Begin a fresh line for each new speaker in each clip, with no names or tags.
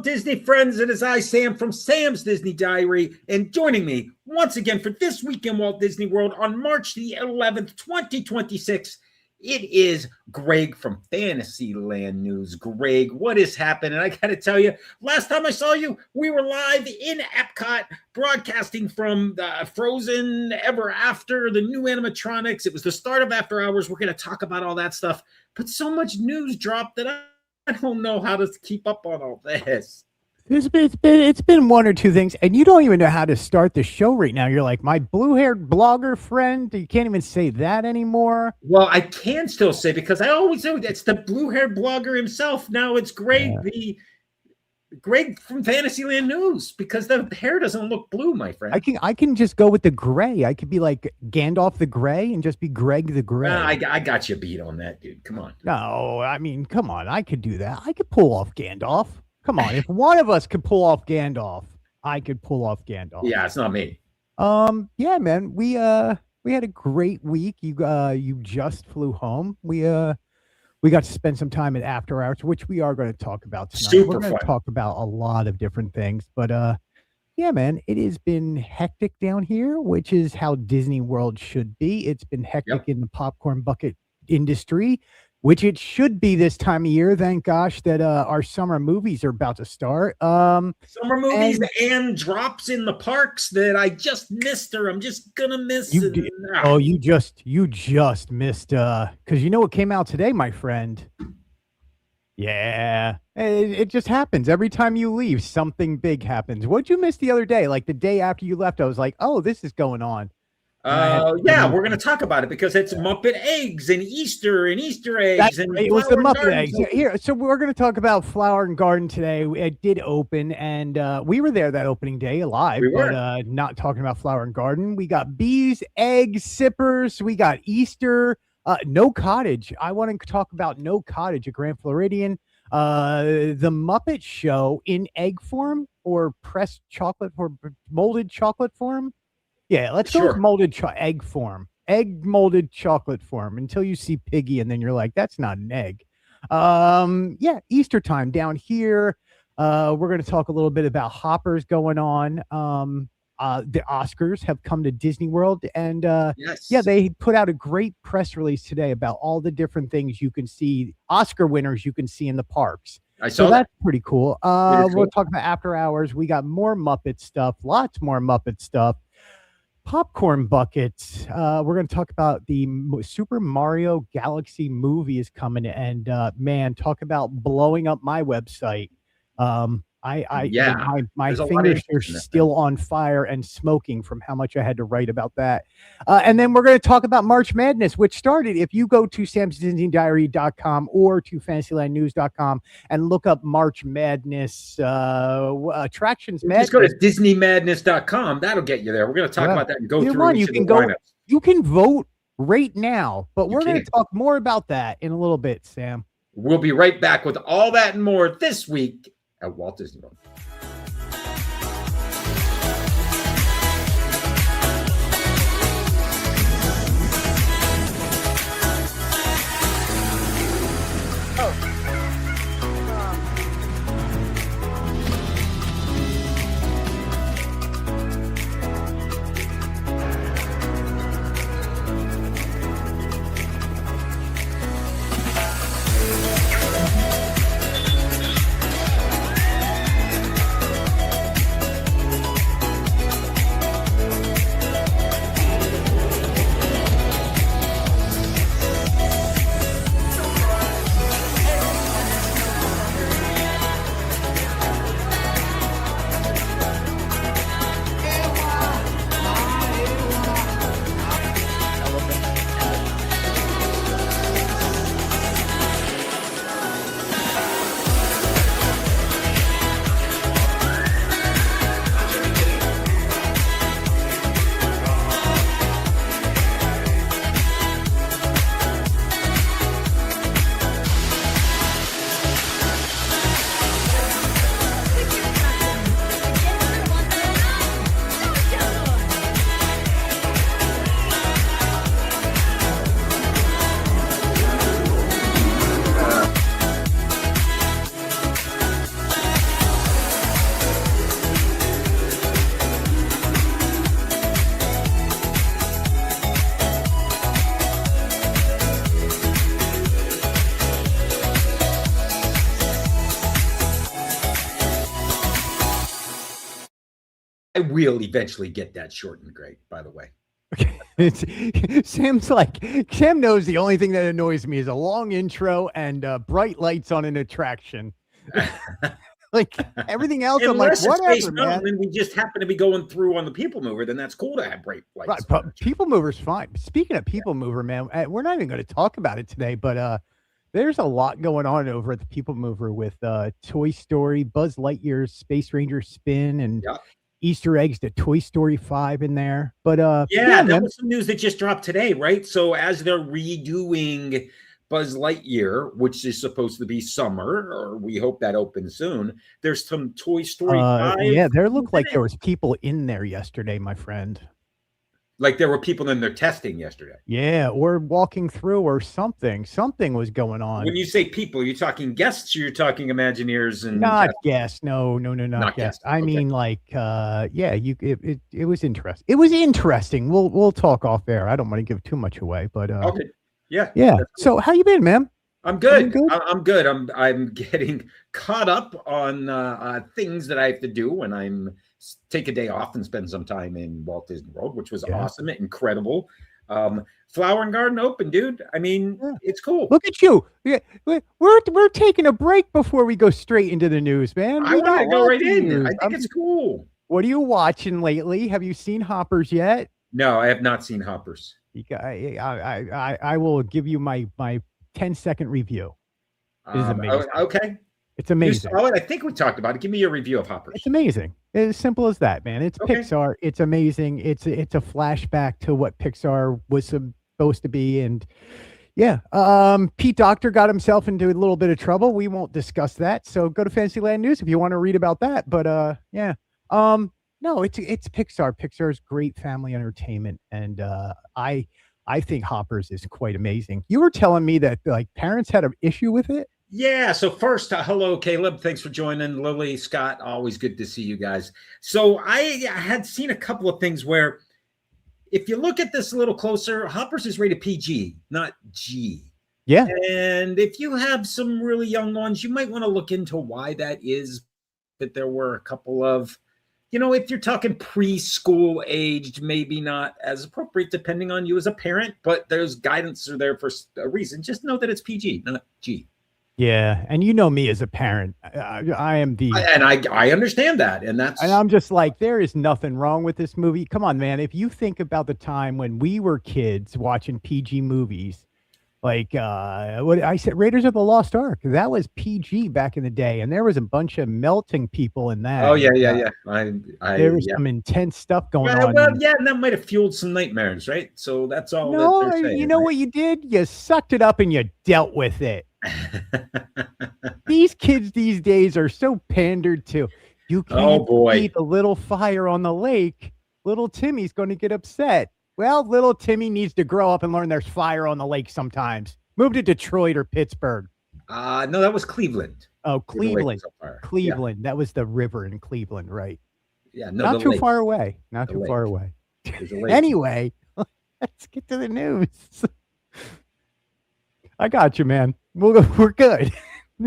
Disney friends. It is I, Sam, from Sam's Disney Diary, and joining me once again for This Week in Walt Disney World on March the 11th, 2026, it is Greg from Fantasyland News. Greg, what is happening? I got to tell you, last time I saw you, we were live in EPCOT broadcasting from Frozen Ever After, the new animatronics. It was the start of After Hours. We're going to talk about all that stuff, but so much news dropped that I don't know how to keep up on all this.
It's been one or two things, and you don't even know how to start the show right now. You're like, my blue-haired blogger friend. You can't even say that anymore.
Well, I can still say, because I always know it's the blue-haired blogger himself. Now it's Greg, Greg from Fantasyland News, because the hair doesn't look blue, my friend.
I can just go with the gray. I could be like Gandalf the Gray and just be Greg the Gray.
I got you beat on that, dude. Come on.
No, I mean, come on. I could do that. I could pull off Gandalf. Come on. If one of us could pull off Gandalf, I could pull off Gandalf.
Yeah, it's not me.
Yeah, man. We had a great week. You just flew home. We got to spend some time at After Hours, which we are going to talk about tonight.
Super
We're going to talk about a lot of different things, but yeah, man, it has been hectic down here, which is how Disney World should be. It's been hectic in the popcorn bucket industry, which it should be this time of year. Thank gosh that our summer movies are about to start.
Summer movies and drops in the parks that I just missed, or I'm just gonna miss.
Oh, you just missed. Because you know what came out today, my friend. Yeah, it just happens every time you leave. Something big happens. What'd you miss the other day? Like the day after you left, I was like, oh, this is going on.
Yeah, we're going to talk about it because it's Muppet eggs and Easter and Easter eggs.
It was the Muppet eggs. Here, so we're going to talk about Flower and Garden today. It did open, and we were there that opening day live, but not talking about Flower and Garden. We got bees, eggs, sippers. We got Easter. No Cottage. I want to talk about No Cottage at Grand Floridian. The Muppet Show in egg form or pressed chocolate or molded chocolate form. Yeah, let's go with molded egg form. Egg molded chocolate form until you see Piggy, and then you're like, that's not an egg. Yeah, Easter time down here. We're going to talk a little bit about hoppers going on. The Oscars have come to Disney World, and yeah, they put out a great press release today about all the different things you can see, Oscar winners you can see in the parks. So that's pretty cool. We'll talk about After Hours. We got more Muppet stuff, lots more Muppet stuff. Popcorn buckets. We're going to talk about the Super Mario Galaxy movie is coming, and man, talk about blowing up my website. My fingers are still on fire and smoking from how much I had to write about that. And then we're going to talk about March Madness, which started, if you go to samsdisneydiary.com or to fantasylandnews.com and look up March Madness attractions.
Just go to disneymadness.com. That'll get you there. We're going to talk about that and go through each of the lineups.
You can vote right now, but we're going to talk more about that in a little bit, Sam.
We'll be right back with all that and more this week at Walt Disney World. I will eventually get that shortened, Greg, by the way.
Sam knows the only thing that annoys me is a long intro and bright lights on an attraction. Like everything else,
Unless
I'm like, whatever,
Space
man.
Mountain and we just happen to be going through on the People Mover, then that's cool to have bright lights.
Right, but People Mover's fine. Speaking of People Mover, man, we're not even going to talk about it today, but there's a lot going on over at the People Mover with Toy Story, Buzz Lightyear's Space Ranger spin, and Easter eggs to Toy Story 5 in there. But
that was some news that just dropped today, right? So as they're redoing Buzz Lightyear, which is supposed to be summer, or we hope that opens soon, there's some Toy Story 5.
Yeah, there looked like there was people in there yesterday, my friend.
Like there were people in there testing yesterday.
Yeah, or walking through or something. Something was going on.
When you say people, you're talking guests or you're talking Imagineers? And
not guests. No, not guests. I mean, like, it was interesting. It was interesting. We'll talk off air. I don't want to give too much away, but
okay. Yeah.
Cool. So how you been, man?
I'm good. I'm good. I'm getting caught up on things that I have to do when I'm take a day off and spend some time in Walt Disney World, which was awesome, incredible. Flower and Garden open, dude. I mean, it's cool.
Look at you. Yeah, we're taking a break before we go straight into the news, man.
I want to go right in. I think it's cool.
What are you watching lately? Have you seen Hoppers yet?
No, I have not seen Hoppers.
I will give you my 10-second review. It is amazing.
Okay.
It's amazing.
I think we talked about it. Give me your review of Hoppers.
It's amazing. It's as simple as that, man. It's Pixar. It's amazing. It's a flashback to what Pixar was supposed to be. And Pete Docter got himself into a little bit of trouble. We won't discuss that. So go to Fantasyland News if you want to read about that. But no, it's Pixar. Pixar's great family entertainment. And I think Hoppers is quite amazing. You were telling me that like parents had an issue with it.
Yeah. So first, hello, Caleb. Thanks for joining. Lily, Scott, always good to see you guys. So I had seen a couple of things where if you look at this a little closer, Hoppers is rated PG, not G.
Yeah.
And if you have some really young ones, you might want to look into why that is. But there were a couple of, if you're talking preschool aged, maybe not as appropriate depending on you as a parent, but there's guidance are there for a reason. Just know that it's PG, not G.
Yeah, and you know me as a parent, I am
I understand that, and
I'm just like, there is nothing wrong with this movie. Come on, man! If you think about the time when we were kids watching PG movies, like what I said, Raiders of the Lost Ark, that was PG back in the day, and there was a bunch of melting people in that.
Oh yeah.
There was some intense stuff going on.
Well, yeah, and that might have fueled some nightmares, right? So that's all.
No,
that they're saying,
you know what you did? You sucked it up and you dealt with it. These kids these days are so pandered to. You can't eat a little fire on the lake. Little Timmy's going to get upset. Well, little Timmy needs to grow up and learn there's fire on the lake sometimes. Move to Detroit or Pittsburgh.
No, that was Cleveland.
Oh, Cleveland. Cleveland. Yeah. That was the river in Cleveland, right?
Yeah, no,
not too far away. Not too far away. Anyway, let's get to the news. I got you, man. We're good.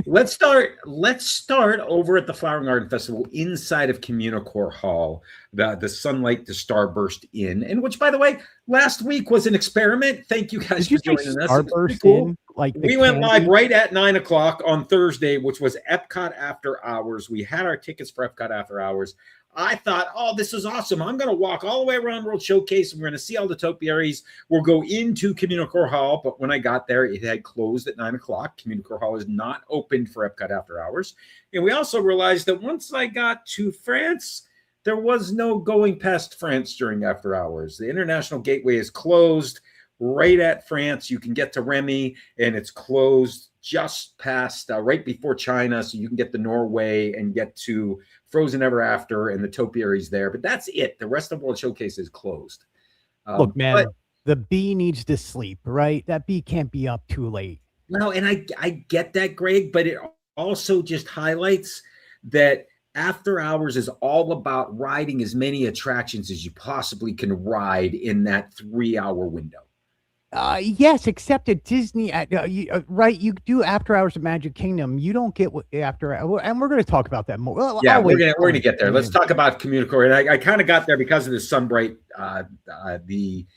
Let's start over at the Flower and Garden Festival inside of Communicore Hall, the Sunlight to Starburst Inn, and which, by the way, last week was an experiment. Thank you guys for joining us.
Starburst Inn, like
we went live right at 9:00 on Thursday, which was EPCOT After Hours. We had our tickets for EPCOT After Hours. I thought, this is awesome. I'm going to walk all the way around World Showcase. And we're going to see all the topiaries. We'll go into Communicore Hall. But when I got there, it had closed at 9:00. Communicore Hall is not open for EPCOT After Hours. And we also realized that once I got to France, there was no going past France during After Hours. The international gateway is closed right at France. You can get to Remy, and it's closed just past right before China. So you can get to Norway and get to Frozen Ever After and the topiaries there, but that's it. The rest of World Showcase is closed.
Look, man, the bee needs to sleep, right? That bee can't be up too late.
No, and I get that, Greg, but it also just highlights that After Hours is all about riding as many attractions as you possibly can ride in that 3-hour window.
Yes, except at Disney, right? You do After Hours of Magic Kingdom. You don't get after, and we're going to talk about that more. Well,
yeah, we're gonna get there. Let's talk about Communicore, and I kind of got there because of the Sunbright, the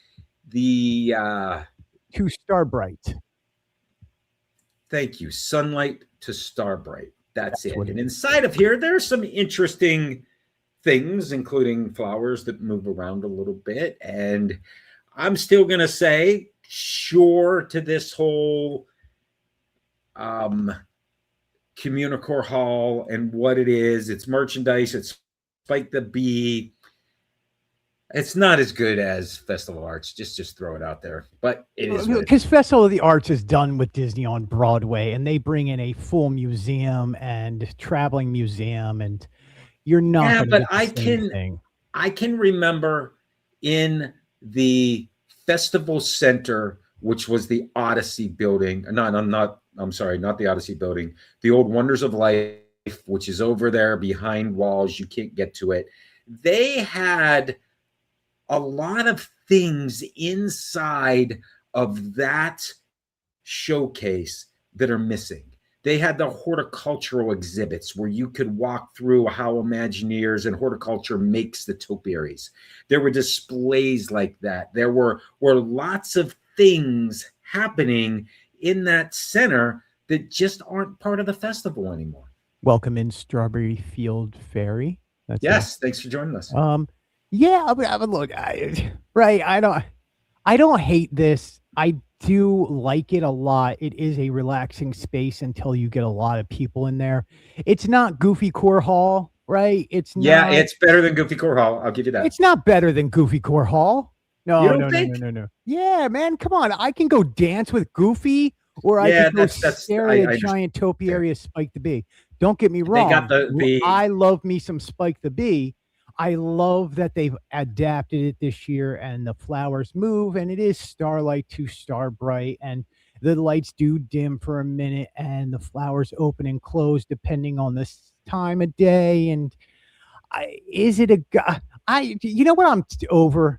2-star bright.
Thank you, Sunlight to Starbright. That's it. And inside of here, there's some interesting things, including flowers that move around a little bit, and I'm still gonna say sure to this whole Communicore Hall and what it is. It's merchandise. It's Spike the Bee. It's not as good as Festival of Arts. Just throw it out there. But it is
because Festival of the Arts is done with Disney on Broadway, and they bring in a full museum and traveling museum, and you're not.
Yeah, but I can remember in the Festival Center, which was the Odyssey building. I'm sorry, not the Odyssey building. The old Wonders of Life, which is over there behind walls. You can't get to it. They had a lot of things inside of that showcase that are missing. They had the horticultural exhibits where you could walk through how Imagineers and horticulture makes the topiaries. There were displays like that. There were lots of things happening in that center that just aren't part of the festival anymore.
Welcome in Strawberry Field Ferry.
Yes, thanks for joining us.
Yeah, I mean, look, I don't hate this. I do like it a lot. It is a relaxing space until you get a lot of people in there. It's not Goofy Core Hall, right? It's
better than Goofy Core Hall. I'll give you that.
It's not better than Goofy Core Hall. No. Yeah, man, come on. I can go dance with Goofy, or I can go stare at a giant topiary of Spike the Bee. Don't get me wrong. I love me some Spike the Bee. I love that they've adapted it this year, and the flowers move, and it is starlight to Starbright, and the lights do dim for a minute, and the flowers open and close depending on the time of day. And you know what I'm over?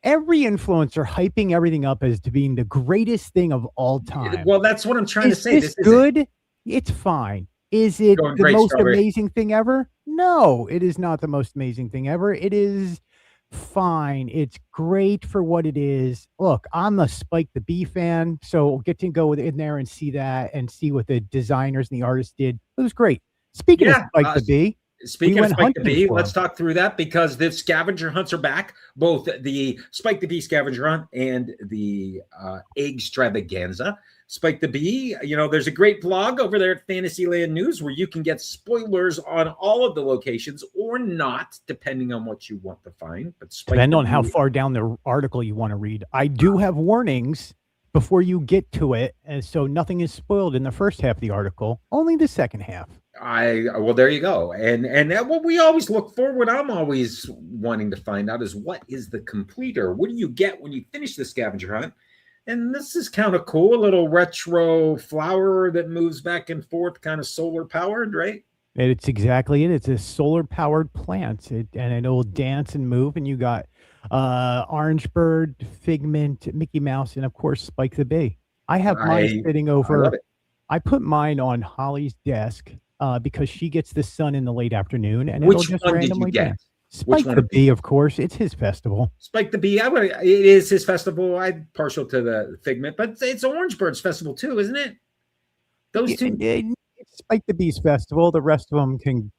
Every influencer hyping everything up as to being the greatest thing of all time.
Well, that's what I'm trying to say.
This good? It's fine. Is it the most amazing thing ever? No, it is not the most amazing thing ever. It is fine. It's great for what it is. Look, I'm a Spike the Bee fan, so we'll get to go in there and see that and see what the designers and the artists did. It was great. Speaking of Spike the Bee,
Speaking of Spike the Bee, let's talk through that because the scavenger hunts are back. Both the Spike the Bee scavenger hunt and the egg extravaganza. Spike the Bee, there's a great blog over there at Fantasyland News where you can get spoilers on all of the locations or not, depending on what you want to find. But
depending on how far down the article you want to read. I do have warnings before you get to it, and so nothing is spoiled in the first half of the article, only the second half.
Well, there you go. And what we always look for, what I'm always wanting to find out is what is the completer? What do you get when you finish the scavenger hunt? And this is kind of cool, a little retro flower that moves back and forth, kind of solar powered, right?
It's exactly it. It's a solar powered plant, and it will dance and move. And you got Orange Bird, Figment, Mickey Mouse, and of course Spike the Bee. I have mine sitting over. I put mine on Holly's desk because she gets the sun in the late afternoon, and it'll just randomly dance. Spike the Bee, of course. It's his festival.
Spike the Bee. It is his festival. I'm partial to the Figment, but it's Orange Bird's festival too, isn't it? Those two.
It's Spike the Bee's festival. The rest of them can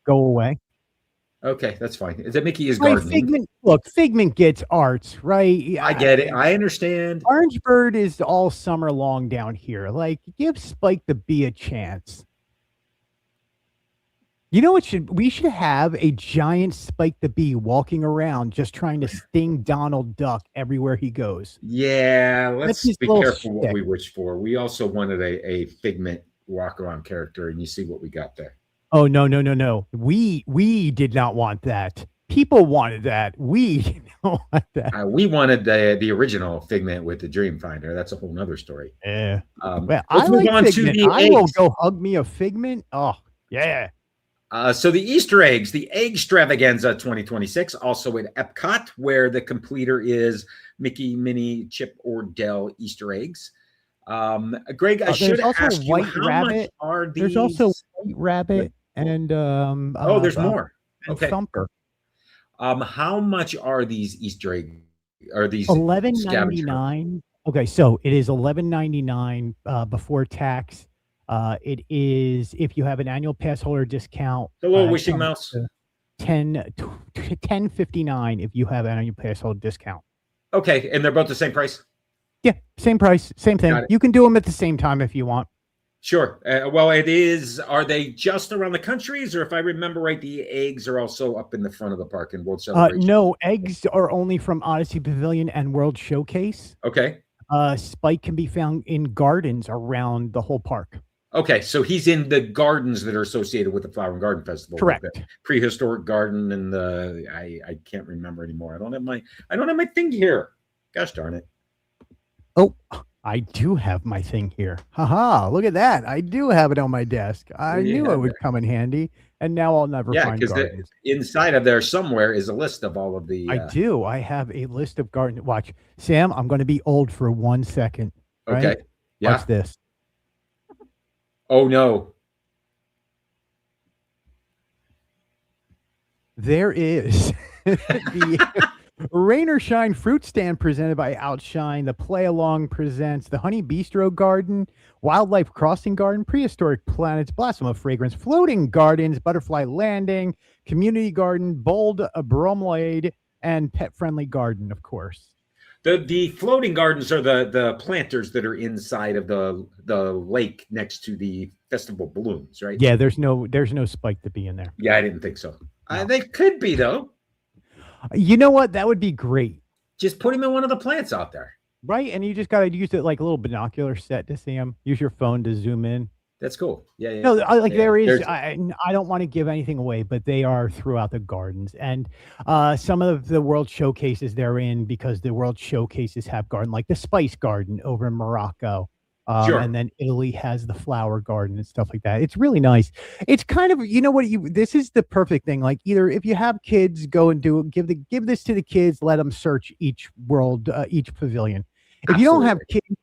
go away.
Okay, that's fine. The Mickey is gardening.
Figment gets arts, right?
I get it. I understand.
Orange Bird is all summer long down here. Like, give Spike the Bee a chance. You know what? We should have a giant Spike the Bee walking around just trying to sting Donald Duck everywhere he goes.
Yeah, let's be careful what we wish for. We also wanted a Figment walk around character, and you see what we got there.
Oh, no. We did not want that. People wanted that. We did not want that.
We wanted the original Figment with the Dream Finder. That's a whole nother story.
Yeah. Let's move on Figment. I will go hug me a Figment. Oh, yeah.
So the Easter eggs, the Eggstravaganza 2026, also at EPCOT, where the completer is Mickey, Minnie, Chip, or Dell Easter eggs. Greg, I should ask you, how much are these?
There's also White Rabbit and
there's more.
And
Okay.
Thumper.
How much are these Easter eggs? Are these
$11.99? Okay, so it is $11.99 before tax. It is, if you have an annual pass holder discount,
the little wishing mouse,
$10.59 if you have an annual pass holder discount.
Okay, and they're both the same price?
Yeah, same price, same thing. You can do them at the same time if you want.
Sure. Well, it is. Are they just around the countries, or if I remember right, the eggs are also up in the front of the park in World Celebration?
No, eggs are only from Odyssey Pavilion and World Showcase.
Okay.
Spike can be found in gardens around the whole park.
Okay, so he's in the gardens that are associated with the Flower and Garden Festival.
Correct.
Like the prehistoric garden and the I can't remember anymore. I don't have my thing here. Gosh darn it.
Oh, I do have my thing here. Haha, look at that. I do have it on my desk. I knew it would come in handy, and now I'll never find gardens.
Inside of there somewhere is a list of all of the...
I do. I have a list of gardens. Watch. Sam, I'm going to be old for 1 second. Right?
Okay. Yeah.
Watch this.
Oh, no.
There is the... Rain or Shine fruit stand presented by Outshine. The Play Along presents the Honey Bistro Garden, Wildlife Crossing Garden, Prehistoric Planets, Blossom of Fragrance, Floating Gardens, Butterfly Landing, Community Garden, Bold Bromelaid, and Pet Friendly Garden, of course.
The floating gardens are the planters that are inside of the lake next to the festival balloons, right?
Yeah, there's no Spike to be in there.
Yeah, I didn't think so.
No.
They could be, though.
You know what? That would be great.
Just put him in one of the plants out there.
Right, and you just got to use it like a little binocular set to see him. Use your phone to zoom in.
That's cool. Yeah.
No, there is. I don't want to give anything away, but they are throughout the gardens, and some of the World Showcases they're in, because the World Showcases have garden, like the Spice Garden over in Morocco.
Sure.
And then Italy has the flower garden and stuff like that. It's really nice. It's kind of, you know what, this is the perfect thing. Like, either if you have kids, go and give this to the kids, let them search each pavilion. If you don't have kids,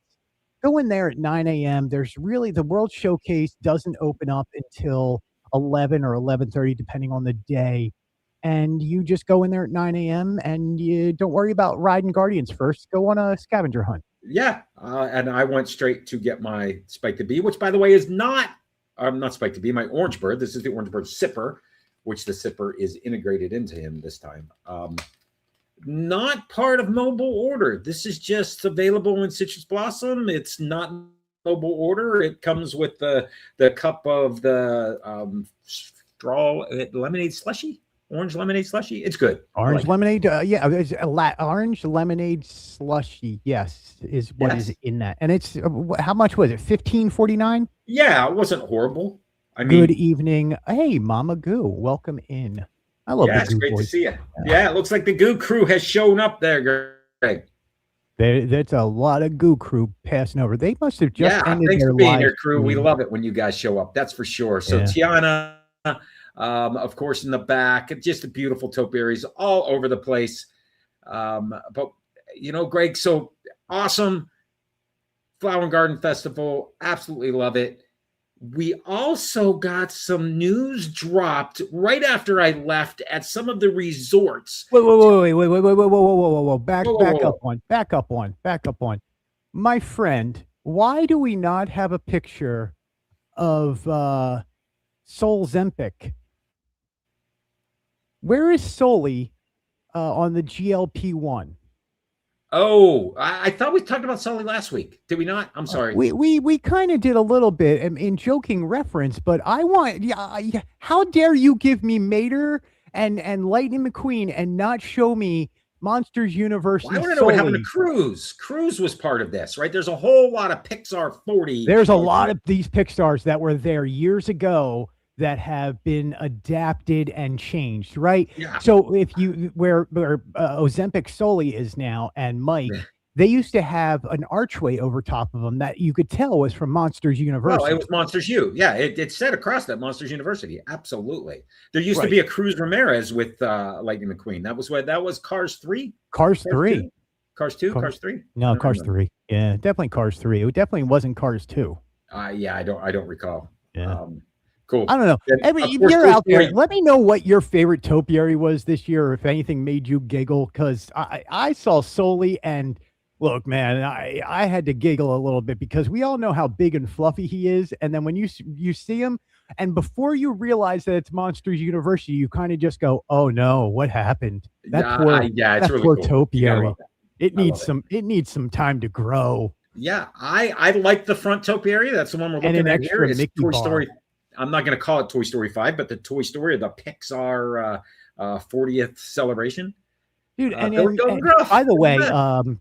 go in there at 9 a.m. There's really, the World Showcase doesn't open up until 11 or 11:30, depending on the day. And you just go in there at 9 a.m. and you don't worry about riding Guardians first. Go on a scavenger hunt.
Yeah, and I went straight to get my Spike the Bee, which, by the way, is not Spike the Bee, my Orange Bird. This is the Orange Bird Sipper, which the Sipper is integrated into him this time. Not part of mobile order. This is just available in Citrus Blossom. It's not mobile order. It comes with the cup of the straw lemonade slushy. Orange lemonade slushy. It's good.
Orange lemonade. Yeah, it's orange lemonade slushy. Yes, is what is in that. And it's how much was it? $15.49.
Yeah, it wasn't horrible. I mean,
good evening. Hey, Mama Goo, welcome in. I love.
Yeah, it's great to see you. Yeah, it looks like the Goo crew has shown up there, Greg.
That's a lot of Goo crew passing over. They must have just ended
thanks
their
for being
live
here, crew.
stream.
We love it when you guys show up. That's for sure. So Tiana. Of course, in the back, just a beautiful topiaries all over the place. But Greg, so awesome Flower and Garden Festival. Absolutely love it. We also got some news dropped right after I left at some of the resorts.
Wait. Back up one. My friend, why do we not have a picture of Sol Zempic? Where is Sully on the GLP-1?
Oh, I thought we talked about Sully last week. Did we not? I'm sorry.
We kind of did a little bit in joking reference, but I want, how dare you give me Mater and Lightning McQueen and not show me Monsters University?
Well, I want to know what happened to Cruz. Cruz was part of this, right? There's a whole lot of Pixar 40.
There's a lot of these Pixars that were there years ago that have been adapted and changed, right?
Yeah.
So if you where Ozempic Soli is now and Mike, they used to have an archway over top of them that you could tell was from Monsters University.
Well, it was Monsters U. Yeah, it said across that Monsters University. Absolutely. There used to be a Cruz Ramirez with Lightning McQueen. That was Cars 3?
Cars 3.
Cars 2? Cars 3?
No, Cars 3. Yeah, definitely Cars 3. It definitely wasn't Cars 2.
Yeah, I don't recall.
Yeah.
Cool.
I don't know. If you're out there, let me know what your favorite topiary was this year, or if anything made you giggle, because I saw Soli, and look, man, I had to giggle a little bit because we all know how big and fluffy he is, and then when you see him, and before you realize that it's Monsters University, you kind of just go, "Oh no, what happened?" That
it's really
poor
cool.
topiary. It needs some time to grow.
Yeah, I like the front topiary. That's the one we're looking at here. It's Toy Story. I'm not going to call it Toy Story 5, but the Toy Story, the Pixar 40th celebration.
Dude, and by the way,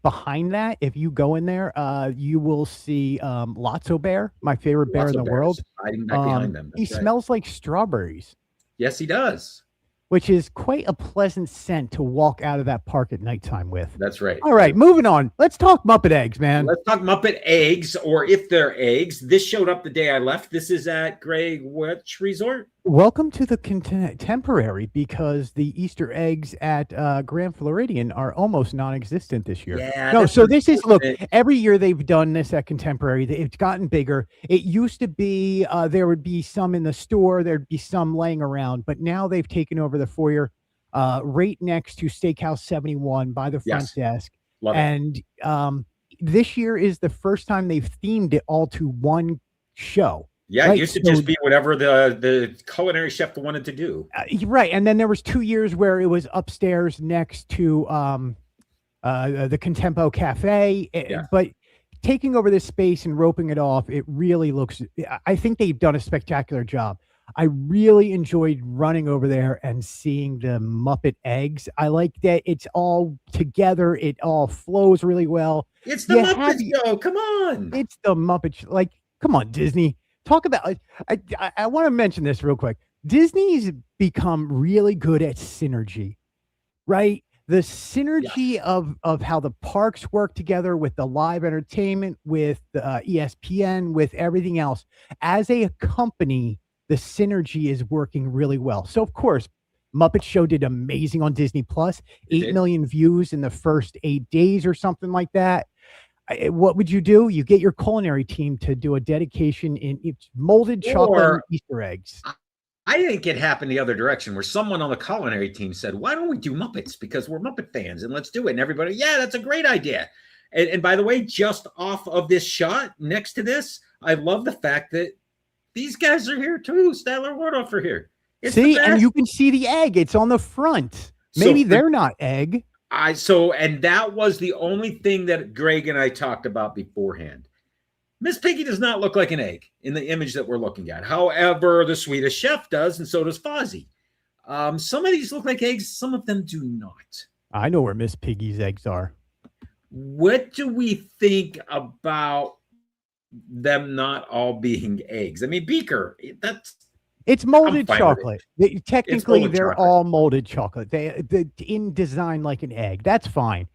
behind that, if you go in there, you will see Lotso Bear, my favorite bear in the world.
Hiding back behind them.
He smells like strawberries.
Yes, he does.
Which is quite a pleasant scent to walk out of that park at nighttime with.
That's right.
All right, moving on. Let's talk Muppet Eggs, man.
Let's talk Muppet Eggs, or if they're eggs. This showed up the day I left. This is at Greg, which resort?
Welcome to the contemporary, because the Easter eggs at Grand Floridian are almost non-existent this year.
Yeah.
No, so this is, look, every year they've done this at Contemporary. It's gotten bigger. It used to be there would be some in the store, there'd be some laying around, but now they've taken over the foyer right next to Steakhouse 71 by the front desk.
Love
and this year is the first time they've themed it all to one show.
Yeah, right? It used to just be whatever the culinary chef wanted to do.
Right. And then there was 2 years where it was upstairs next to the Contempo Cafe. But taking over this space and roping it off, it really looks, I think they've done a spectacular job. I really enjoyed running over there and seeing the Muppet Eggs. I like that it's all together. It all flows really well.
It's the Muppet Show. Come on.
It's the Muppet Show. Like, come on, Disney. Talk about, I want to mention this real quick. Disney's become really good at synergy, right? The synergy of how the parks work together with the live entertainment, with the ESPN, with everything else. As a company, the synergy is working really well. So, of course, Muppet Show did amazing on Disney Plus, 8 million views in the first 8 days or something like that. What would you do? You get your culinary team to do a dedication in molded chocolate and Easter eggs.
I think it happened the other direction, where someone on the culinary team said, why don't we do Muppets? Because we're Muppet fans, and let's do it. And everybody, yeah, that's a great idea. And by the way, just off of this shot next to this, I love the fact that these guys are here too. Statler Wardorf are here.
See, and you can see the egg. It's on the front. Maybe they're not egg.
And that was the only thing that Greg and I talked about beforehand. Miss Piggy does not look like an egg in the image that we're looking at. However, the Swedish chef does, and so does Fozzie. Some of these look like eggs. Some of them do not.
I know where Miss Piggy's eggs are.
What do we think about them not all being eggs? I mean, Beaker,
it's molded chocolate. Technically, they're all molded chocolate. They in design like an egg. That's fine.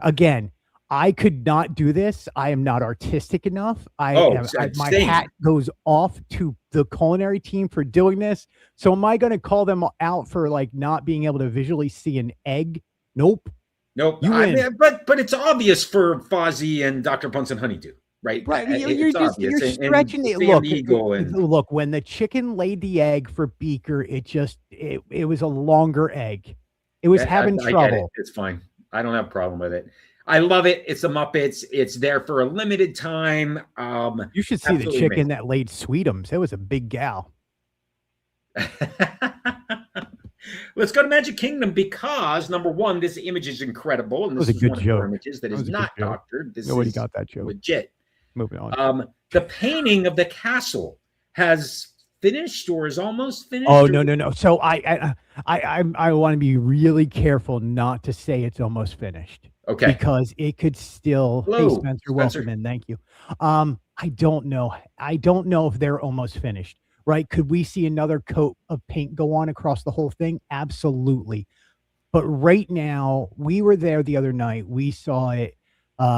Again, I could not do this. I am not artistic enough. My hat goes off to the culinary team for doing this. So am I going to call them out for like not being able to visually see an egg? Nope.
But it's obvious for Fozzie and Dr. Bunsen Honeydew. Right.
You're stretching it. Look, when the chicken laid the egg for Beaker, it was a longer egg. It was having trouble.
It's fine. I don't have a problem with it. I love it. It's the Muppets. It's there for a limited time.
You should see the chicken that laid Sweetums. It was a big gal.
Let's go to Magic Kingdom, because number one, this image is incredible, and this is one of the images that is not doctored.
Nobody got that joke.
Legit.
Moving on.
The painting of the castle has finished or is almost finished.
Oh, no. So I want to be really careful not to say it's almost finished.
Okay.
Because it could still.
Hello,
hey, Spencer, welcome in. Thank you. I don't know. I don't know if they're almost finished. Right? Could we see another coat of paint go on across the whole thing? Absolutely. But right now, we were there the other night. We saw it.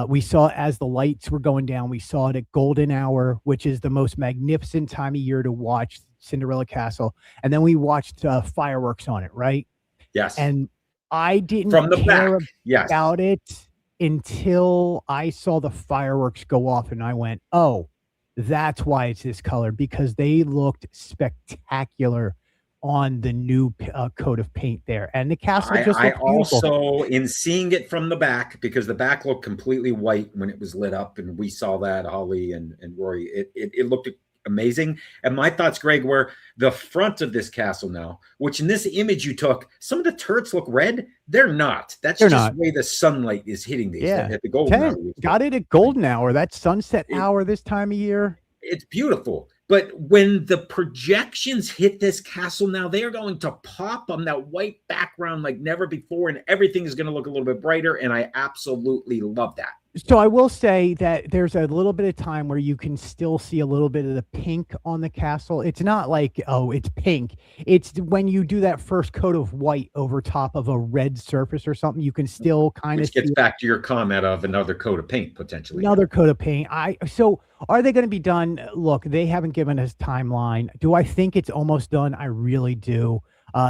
We saw as the lights were going down, we saw it at golden hour, which is the most magnificent time of year to watch Cinderella Castle. And then we watched fireworks on it, right?
Yes.
And I didn't
From the
care
back. Yes.
about it until I saw the fireworks go off, and I went, oh, that's why it's this color, because they looked spectacular on the new coat of paint there, and the castle just
I
looked beautiful.
also, in seeing it from the back, because the back looked completely white when it was lit up, and we saw that, Holly and Rory, it looked amazing. And my thoughts, Greg, were the front of this castle now, which in this image you took, some of the turrets look red. They're not. That's just the way the sunlight is hitting these.
Yeah,
at the golden hour.
Got it at golden hour, that sunset hour this time of year.
It's beautiful. But when the projections hit this castle now, they are going to pop on that white background like never before, and everything is going to look a little bit brighter, and I absolutely love that.
So I will say that there's a little bit of time where you can still see a little bit of the pink on the castle. It's not like, oh, it's pink. It's when you do that first coat of white over top of a red surface or something, you can still kind of see.
Which gets back to your comment of another coat of paint, potentially.
Another coat of paint. So are they going to be done? Look, they haven't given us timeline. Do I think it's almost done? I really do.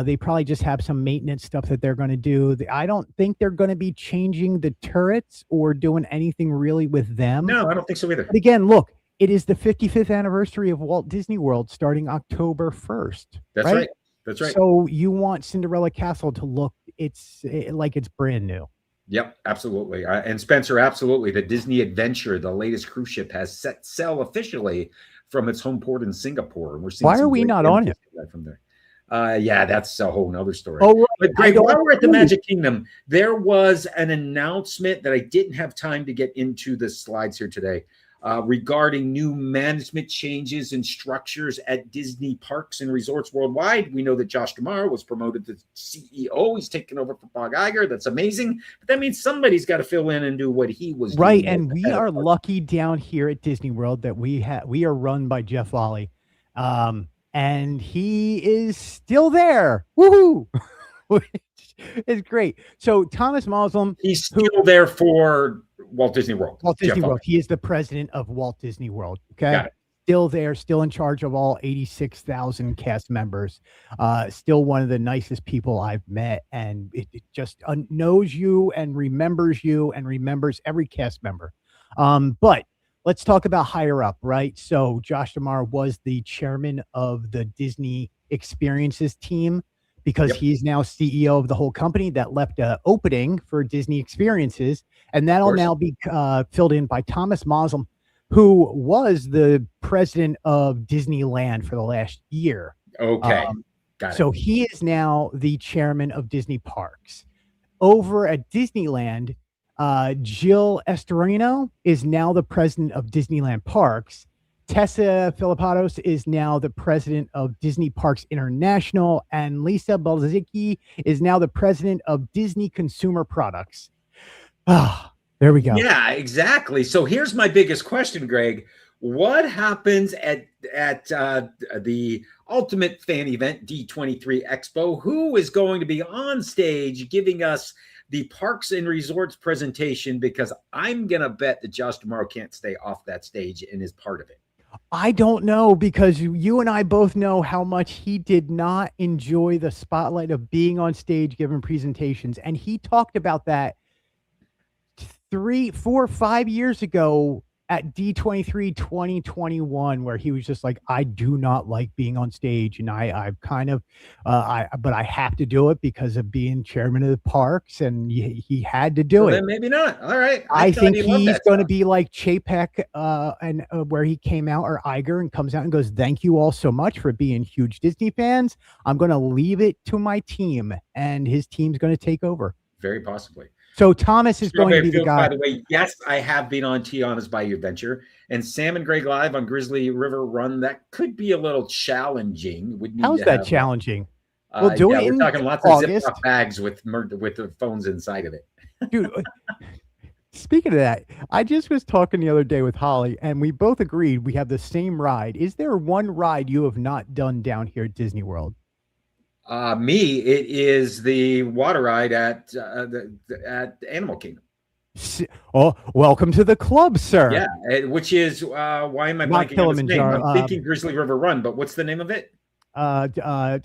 They probably just have some maintenance stuff that they're going to do. I don't think they're going to be changing the turrets or doing anything really with them.
No, I don't think so either.
But again, look, it is the 55th anniversary of Walt Disney World starting October 1st.
That's right. That's right.
So you want Cinderella Castle to look like it's brand new.
Yep, absolutely. And Spencer, absolutely. The Disney Adventure, the latest cruise ship, has set sail officially from its home port in Singapore. And we're seeing.
Why are we not on it
from there? Yeah, that's a whole nother story.
Oh, right.
But Greg, while we're at the Magic Kingdom, there was an announcement that I didn't have time to get into the slides here today regarding new management changes and structures at Disney parks and resorts worldwide. We know that Josh D'Amaro was promoted to CEO. He's taken over for Bob Iger. That's amazing. But that means somebody's got to fill in and do what he was
doing.
Right,
and we are lucky down here at Disney World that we are run by Jeff Ollie. And he is still there. Woohoo! It's great. So Thomas Moslem,
he's still there for Walt Disney World.
Walt Disney World. He is the president of Walt Disney World. Okay.
Got it.
Still there, still in charge of all 86,000 cast members. Still one of the nicest people I've met, and it just knows you and remembers every cast member. But let's talk about higher up, right? So Josh D'Amaro was the chairman of the Disney Experiences team because he's now CEO of the whole company. That left an opening for Disney Experiences, and that'll now be filled in by Thomas Moslem, who was the president of Disneyland for the last year.
Okay, got it.
So he is now the chairman of Disney Parks. Over at Disneyland, Jill Estorino is now the president of Disneyland Parks. Tessa Filipatos is now the president of Disney Parks International, and Lisa Balzicki is now the president of Disney Consumer Products. There we go.
Yeah, exactly. So here's my biggest question, Greg. What happens at the Ultimate Fan Event D23 Expo? Who is going to be on stage giving us the Parks and Resorts presentation? Because I'm going to bet that Josh D'Amaro can't stay off that stage and is part of it.
I don't know, because you and I both know how much he did not enjoy the spotlight of being on stage giving presentations. And he talked about that 3, 4, 5 years ago at D23 2021, where he was just like, I do not like being on stage, and I've kind of but I have to do it because of being chairman of the parks, and he had to do it.
Then maybe not. All right.
I think he's going to be like Chapek and where he came out, or Iger, and comes out and goes, thank you all so much for being huge Disney fans. I'm going to leave it to my team, and his team's going to take over.
Very possibly.
So Thomas is going to be the guy.
By the way, yes, I have been on Tiana's Bayou Adventure and Sam and Greg Live on Grizzly River Run. That could be a little challenging.
How's that challenging? We'll do it.
We're talking lots of Ziploc bags with the phones inside of it.
Dude, speaking of that, I just was talking the other day with Holly, and we both agreed we have the same ride. Is there one ride you have not done down here at Disney World?
It is the water ride at Animal Kingdom.
Oh, welcome to the club, sir.
Yeah, which is why am I
Not
blanking on its name?
Kilimanjaro.
I'm thinking Grizzly River Run, but what's the name of it?
Yeah,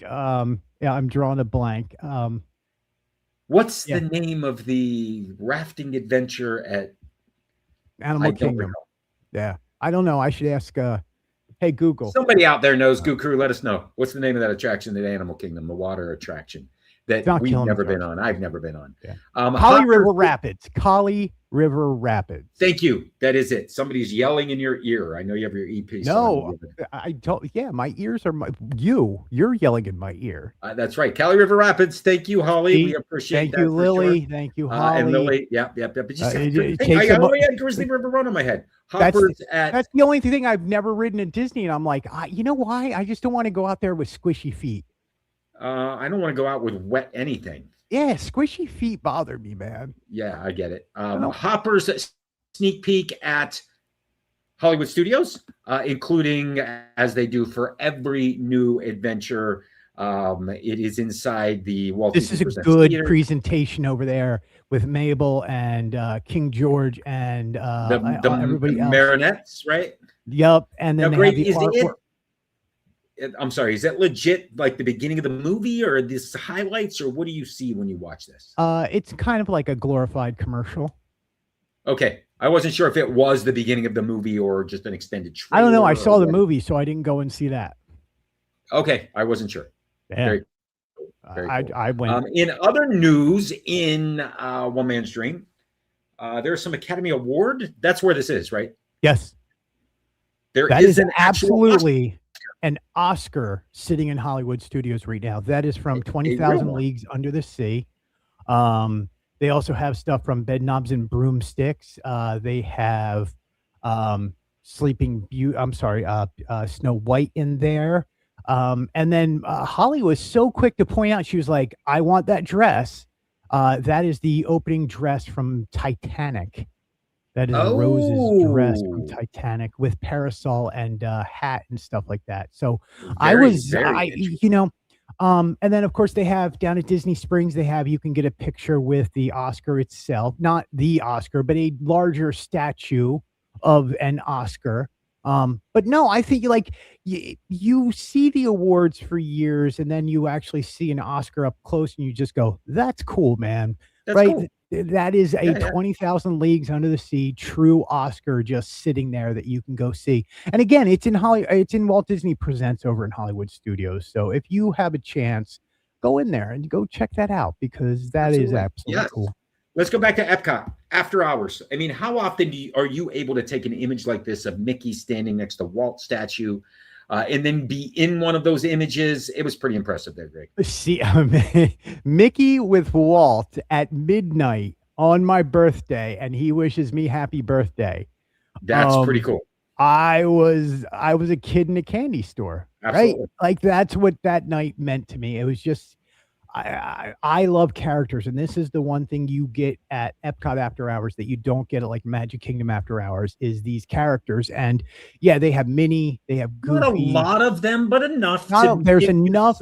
I'm drawing a blank.
What's the name of the rafting adventure at
Animal Kingdom? Yeah, I don't know. I should ask. Hey, Google.
Somebody out there knows. Goo let us know. What's the name of that attraction at Animal Kingdom? The water attraction that we've never been on. I've never been on.
Yeah. Kali River Rapids. Kali River Rapids.
Thank you. That is it. Somebody's yelling in your ear. I know you have your EP.
No, I don't. Yeah, my ears are you're yelling in my ear.
That's right. Kali River Rapids. Thank you, Holly. We appreciate that.
Thank you, Lily. Sure. Thank you, Holly.
And Lily. Yep. But just I only had Grizzly River Run on my head.
That's the only thing I've never ridden at Disney, and I'm like, you know why? I just don't want to go out there with squishy feet.
I don't want to go out with wet anything.
Yeah, squishy feet bother me, man.
Yeah, I get it. Hopper's sneak peek at Hollywood Studios, including, as they do for every new adventure, it is inside the Walt Disney.
This is a good presentation over there with Mabel and King George and everybody else.
Marionettes, right?
Yep. And then
I'm sorry, is that legit like the beginning of the movie or this highlights, or what do you see when you watch this?
It's kind of like a glorified commercial.
Okay. I wasn't sure if it was the beginning of the movie or just an extended trailer.
I don't know. I saw the movie, so I didn't go and see that.
Okay. I wasn't sure.
Yeah.
Very cool.
I went.
In other news, in One Man's Dream, there's some Academy Award. That's where this is, right?
Yes.
That is an
absolutely an Oscar sitting in Hollywood Studios right now. That is from 20,000 Leagues Under the Sea. They also have stuff from Bedknobs and Broomsticks. They have Sleeping Beauty. I'm sorry, Snow White in there. And then Holly was so quick to point out, she was like, I want that dress. That is the opening dress from Titanic. That is Rose's dress from Titanic with parasol and hat and stuff like that. So and then of course they have down at Disney Springs, you can get a picture with the Oscar itself, not the Oscar, but a larger statue of an Oscar. But no, I think you see the awards for years and then you actually see an Oscar up close and you just go, that's cool, man.
That's
right.
Cool.
That is a 20,000 Leagues Under the Sea true Oscar just sitting there that you can go see. And again, it's in Walt Disney Presents over in Hollywood Studios. So if you have a chance, go in there and go check that out because that is absolutely cool.
Let's go back to EPCOT After Hours. I mean, how often are you able to take an image like this of Mickey standing next to Walt statue and then be in one of those images? It was pretty impressive there, Greg.
See, Mickey with Walt at midnight on my birthday, and he wishes me happy birthday.
That's pretty cool.
I was a kid in a candy store,
Absolutely.
Right? Like that's what that night meant to me. It was just, I love characters, and this is the one thing you get at EPCOT After Hours that you don't get at like Magic Kingdom After Hours is these characters. And yeah, they have Minnie, they have Goofy.
Not a lot of them, but enough.
There's enough.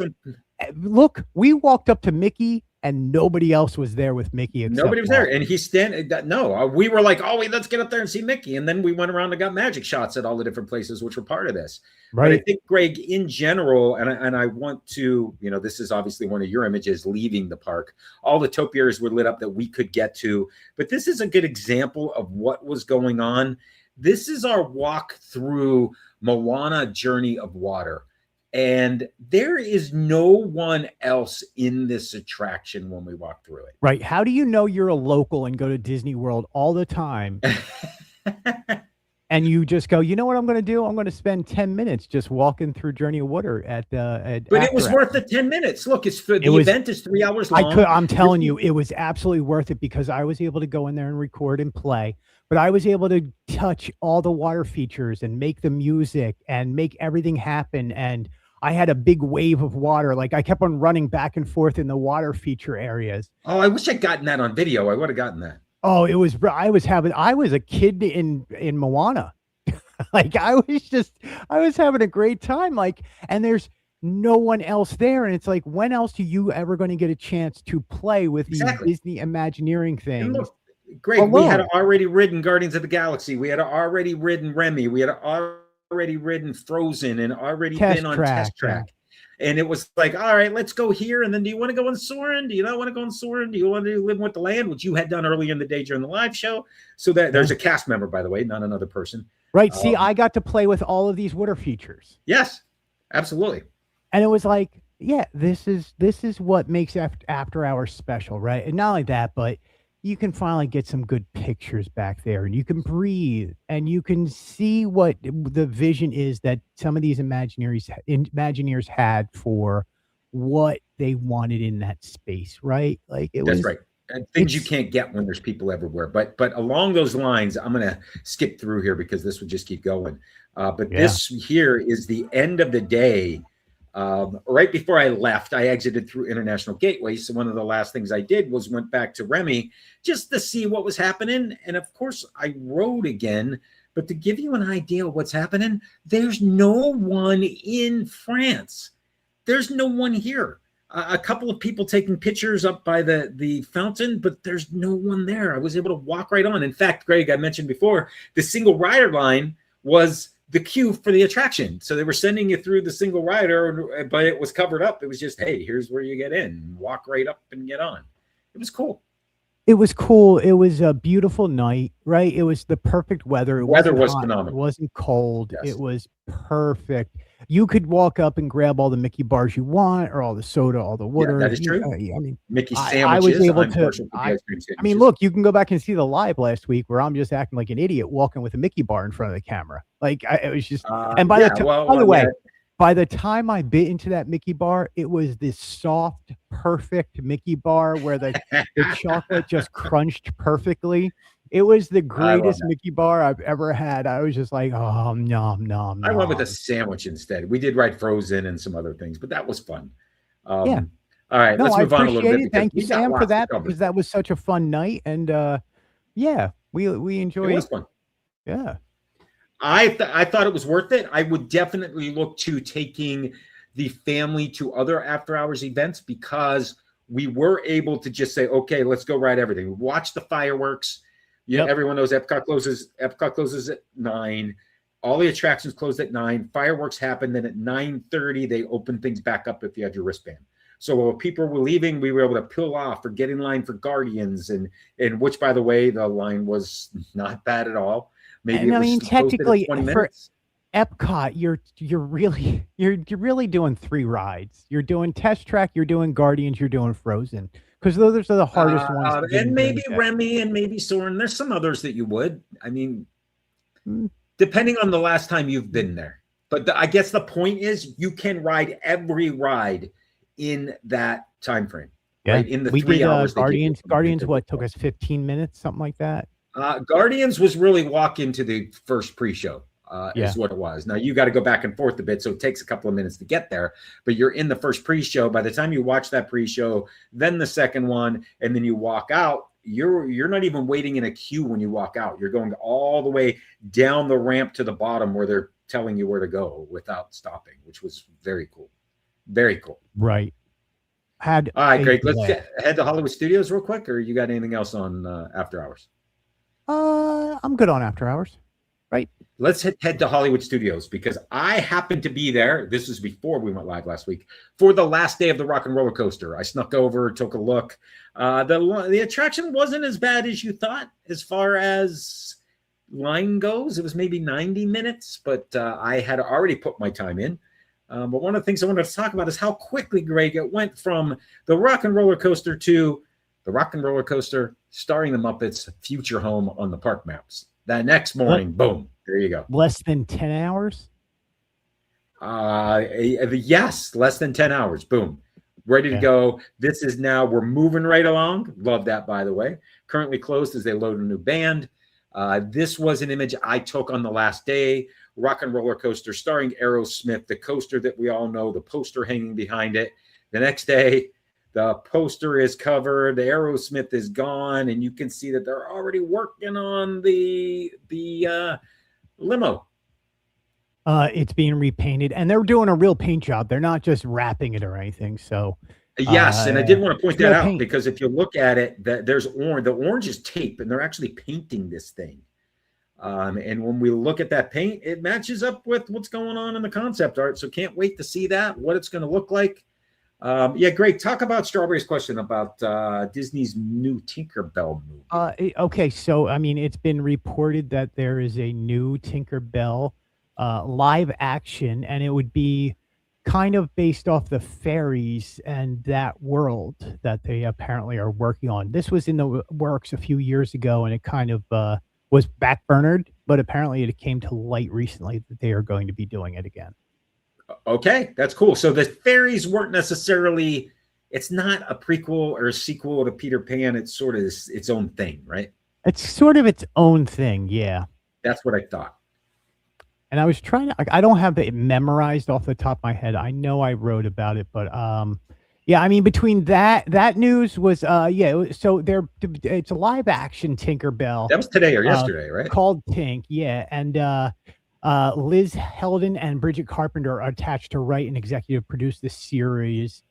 Look, we walked up to Mickey and nobody else was there with Mickey.
Nobody was there. And he's standing. No, we were like, let's get up there and see Mickey. And then we went around and got magic shots at all the different places, which were part of this. Right. But I think, Greg, in general, and I want to, this is obviously one of your images leaving the park. All the topiaries were lit up that we could get to. But this is a good example of what was going on. This is our walk through Moana Journey of Water. And there is no one else in this attraction when we walk through it.
Right. How do you know you're a local and go to Disney World all the time? And you just go, you know what I'm going to do? I'm going to spend 10 minutes just walking through Journey of Water
But it was worth the 10 minutes. Look, event is 3 hours long.
I'm telling you, it was absolutely worth it because I was able to go in there and record and play. But I was able to touch all the water features and make the music and make everything happen. And I had a big wave of water. Like I kept on running back and forth in the water feature areas.
Oh, I wish I'd gotten that on video. I would have gotten that.
Oh, I was a kid in Moana. Like I was having a great time. Like, and there's no one else there. And it's like, when else are you ever going to get a chance to play with these Disney Imagineering things?
Greg, we had already ridden Guardians of the Galaxy. We had already ridden Remy. We had already ridden Frozen and already been on Test Track. And it was like, all right, let's go here. And then do you want to go on Soarin'? Do you not want to go on Soarin'? Do you want to live with the land, which you had done earlier in the day during the live show? So that there's a cast member, by the way, not another person.
Right. See, I got to play with all of these water features.
Yes, absolutely.
And it was like, yeah, this is what makes After Hours special, right? And not only that, but you can finally get some good pictures back there, and you can breathe, and you can see what the vision is that some of these Imagineers had for what they wanted in that space, right? Like
that's right. And things you can't get when there's people everywhere. But along those lines, I'm going to skip through here because this would just keep going. This here is the end of the day. Right before I left, I exited through International Gateway. So one of the last things I did was went back to Remy just to see what was happening. And of course, I rode again. But to give you an idea of what's happening, there's no one in France. There's no one here. A couple of people taking pictures up by the fountain, but there's no one there. I was able to walk right on. In fact, Greg, I mentioned before, the single rider line was the queue for the attraction. So they were sending you through the single rider, but it was covered up. It was just, hey, here's where you get in. Walk right up and get on. It was cool.
It was cool. It was a beautiful night, right? It was the perfect weather.
Weather was phenomenal.
It wasn't cold. Yes. It was perfect. You could walk up and grab all the Mickey bars you want, or all the soda, all the water.
Yeah, that is true.
I mean,
Mickey sandwiches.
I was able to. I mean, look, you can go back and see the live last week where I'm just acting like an idiot walking with a Mickey bar in front of the camera. Like it was just. And by the way, by the time I bit into that Mickey bar, it was this soft, perfect Mickey bar where the chocolate just crunched perfectly. It was the greatest Mickey bar I've ever had. I was just like, oh, nom.
I went with a sandwich instead. We did ride Frozen and some other things, but that was fun.
Yeah.
All right, let's move on a little bit.
Thank you, Sam, for that, because that was such a fun night. And yeah, we enjoyed it.
It was fun.
Yeah.
I thought it was worth it. I would definitely look to taking the family to other after hours events, because we were able to just say, okay, let's go ride everything. Watch the fireworks. Yeah, everyone knows Epcot closes at 9. All the attractions closed at 9. Fireworks happen. Then at 9:30, they open things back up if you have your wristband. So while people were leaving, we were able to peel off or get in line for Guardians, and which, by the way, the line was not bad at all.
Maybe I mean, technically, for Epcot, you're really doing 3 rides. You're doing Test Track, you're doing Guardians, you're doing Frozen. Because those are the hardest ones.
And maybe Remy and maybe Soarin'. There's some others that you would. I mean, depending on the last time you've been there. But I guess the point is you can ride every ride in that time frame.
Yeah.
Right? In the
we
3
did,
hours.
Guardians, what took us 15 minutes, something like that.
Guardians was really walk into the first pre-show. Is what it was. Now you got to go back and forth a bit, so it takes a couple of minutes to get there, but you're in the first pre-show. By the time you watch that pre-show, then the second one, and then you walk out, you're not even waiting in a queue when you walk out. You're going all the way down the ramp to the bottom where they're telling you where to go without stopping, which was very cool. Very cool.
Right.
All right, great. Let's head to Hollywood Studios real quick, or you got anything else on After Hours?
I'm good on After Hours. Right.
Let's head to Hollywood Studios, because I happened to be there. This was before we went live last week for the last day of the Rock and Roller Coaster. I snuck over, took a look. The attraction wasn't as bad as you thought as far as line goes. It was maybe 90 minutes, but I had already put my time in. But one of the things I wanted to talk about is how quickly, Greg, it went from the Rock and Roller Coaster to the Rock and Roller Coaster starring the Muppets' future home on the park maps. That next morning, boom, there you go.
Less than 10 hours?
Yes, less than 10 hours. Boom. Ready to go. This is now, we're moving right along. Love that, by the way. Currently closed as they load a new band. This was an image I took on the last day. Rock and Roller Coaster starring Aerosmith, the coaster that we all know, the poster hanging behind it. The next day, the poster is covered, the Aerosmith is gone, and you can see that they're already working on the limo.
It's being repainted, and they're doing a real paint job. They're not just wrapping it or anything. So
Yes, and I did want to point that out
paint.
because if you look at it, that there's orange. The orange is tape, and they're actually painting this thing. And when we look at that paint, it matches up with what's going on in the concept art. So can't wait to see that, what it's going to look like. Yeah, Greg, talk about Strawberry's question about Disney's new Tinkerbell movie.
Okay, so I mean, it's been reported that there is a new Tinkerbell live action, and it would be kind of based off the fairies and that world that they apparently are working on. This was in the works a few years ago, and it kind of was backburnered, but apparently it came to light recently that they are going to be doing it again.
Okay, that's cool. So the fairies weren't necessarily, it's not a prequel or a sequel to Peter Pan. It's sort of its own thing, right?
It's sort of its own thing, yeah.
That's what I thought.
And I was trying to, I don't have it memorized off the top of my head. I know I wrote about it, but yeah, I mean, between that news was so it's a live action Tinkerbell.
That was today or yesterday, right?
Called Tink, yeah. And Liz Heldon and Bridget Carpenter are attached to write and executive produce this series.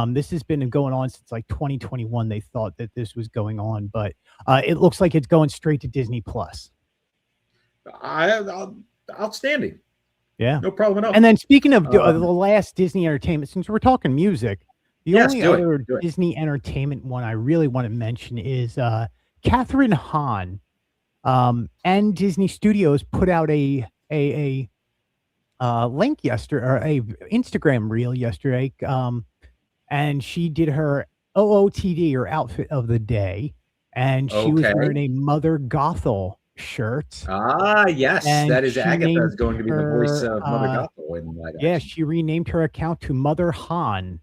This has been going on since like 2021. They thought that this was going on, but it looks like it's going straight to Disney Plus.
Outstanding.
Yeah,
no problem at all.
And then speaking of the last Disney entertainment, since we're talking music, the only other Disney entertainment one I really want to mention is Catherine Hahn and Disney Studios put out a link yesterday, or a Instagram reel yesterday, and she did her OOTD, or outfit of the day, and she was wearing a Mother Gothel shirt.
Yes, and that is Agatha is going to be the voice of Mother Gothel in that.
Yeah, she renamed her account to Mother Hahn.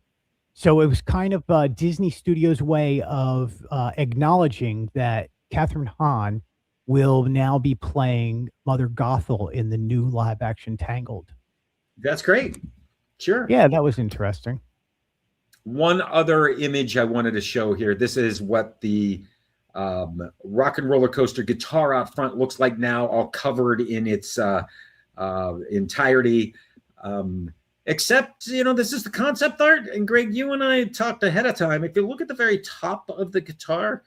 So it was kind of Disney Studios' way of acknowledging that Catherine Hahn will now be playing Mother Gothel in the new live-action Tangled.
That's great. Sure.
Yeah, that was interesting.
One other image I wanted to show here. This is what the Rock and Roller Coaster guitar out front looks like now, all covered in its entirety. Except, this is the concept art. And Greg, you and I talked ahead of time. If you look at the very top of the guitar,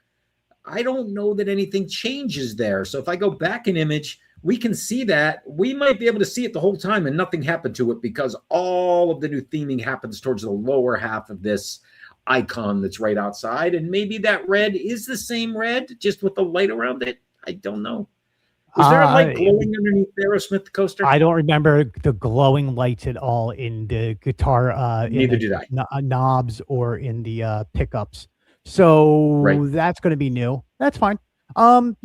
I don't know that anything changes there. So if I go back an image, we can see that. We might be able to see it the whole time and nothing happened to it because all of the new theming happens towards the lower half of this icon that's right outside. And maybe that red is the same red, just with the light around it. I don't know. Is there a light glowing underneath the Aerosmith coaster?
I don't remember the glowing lights at all in the guitar.
Neither did I.
Knobs or in the pickups. So that's going to be new. That's fine. I mean,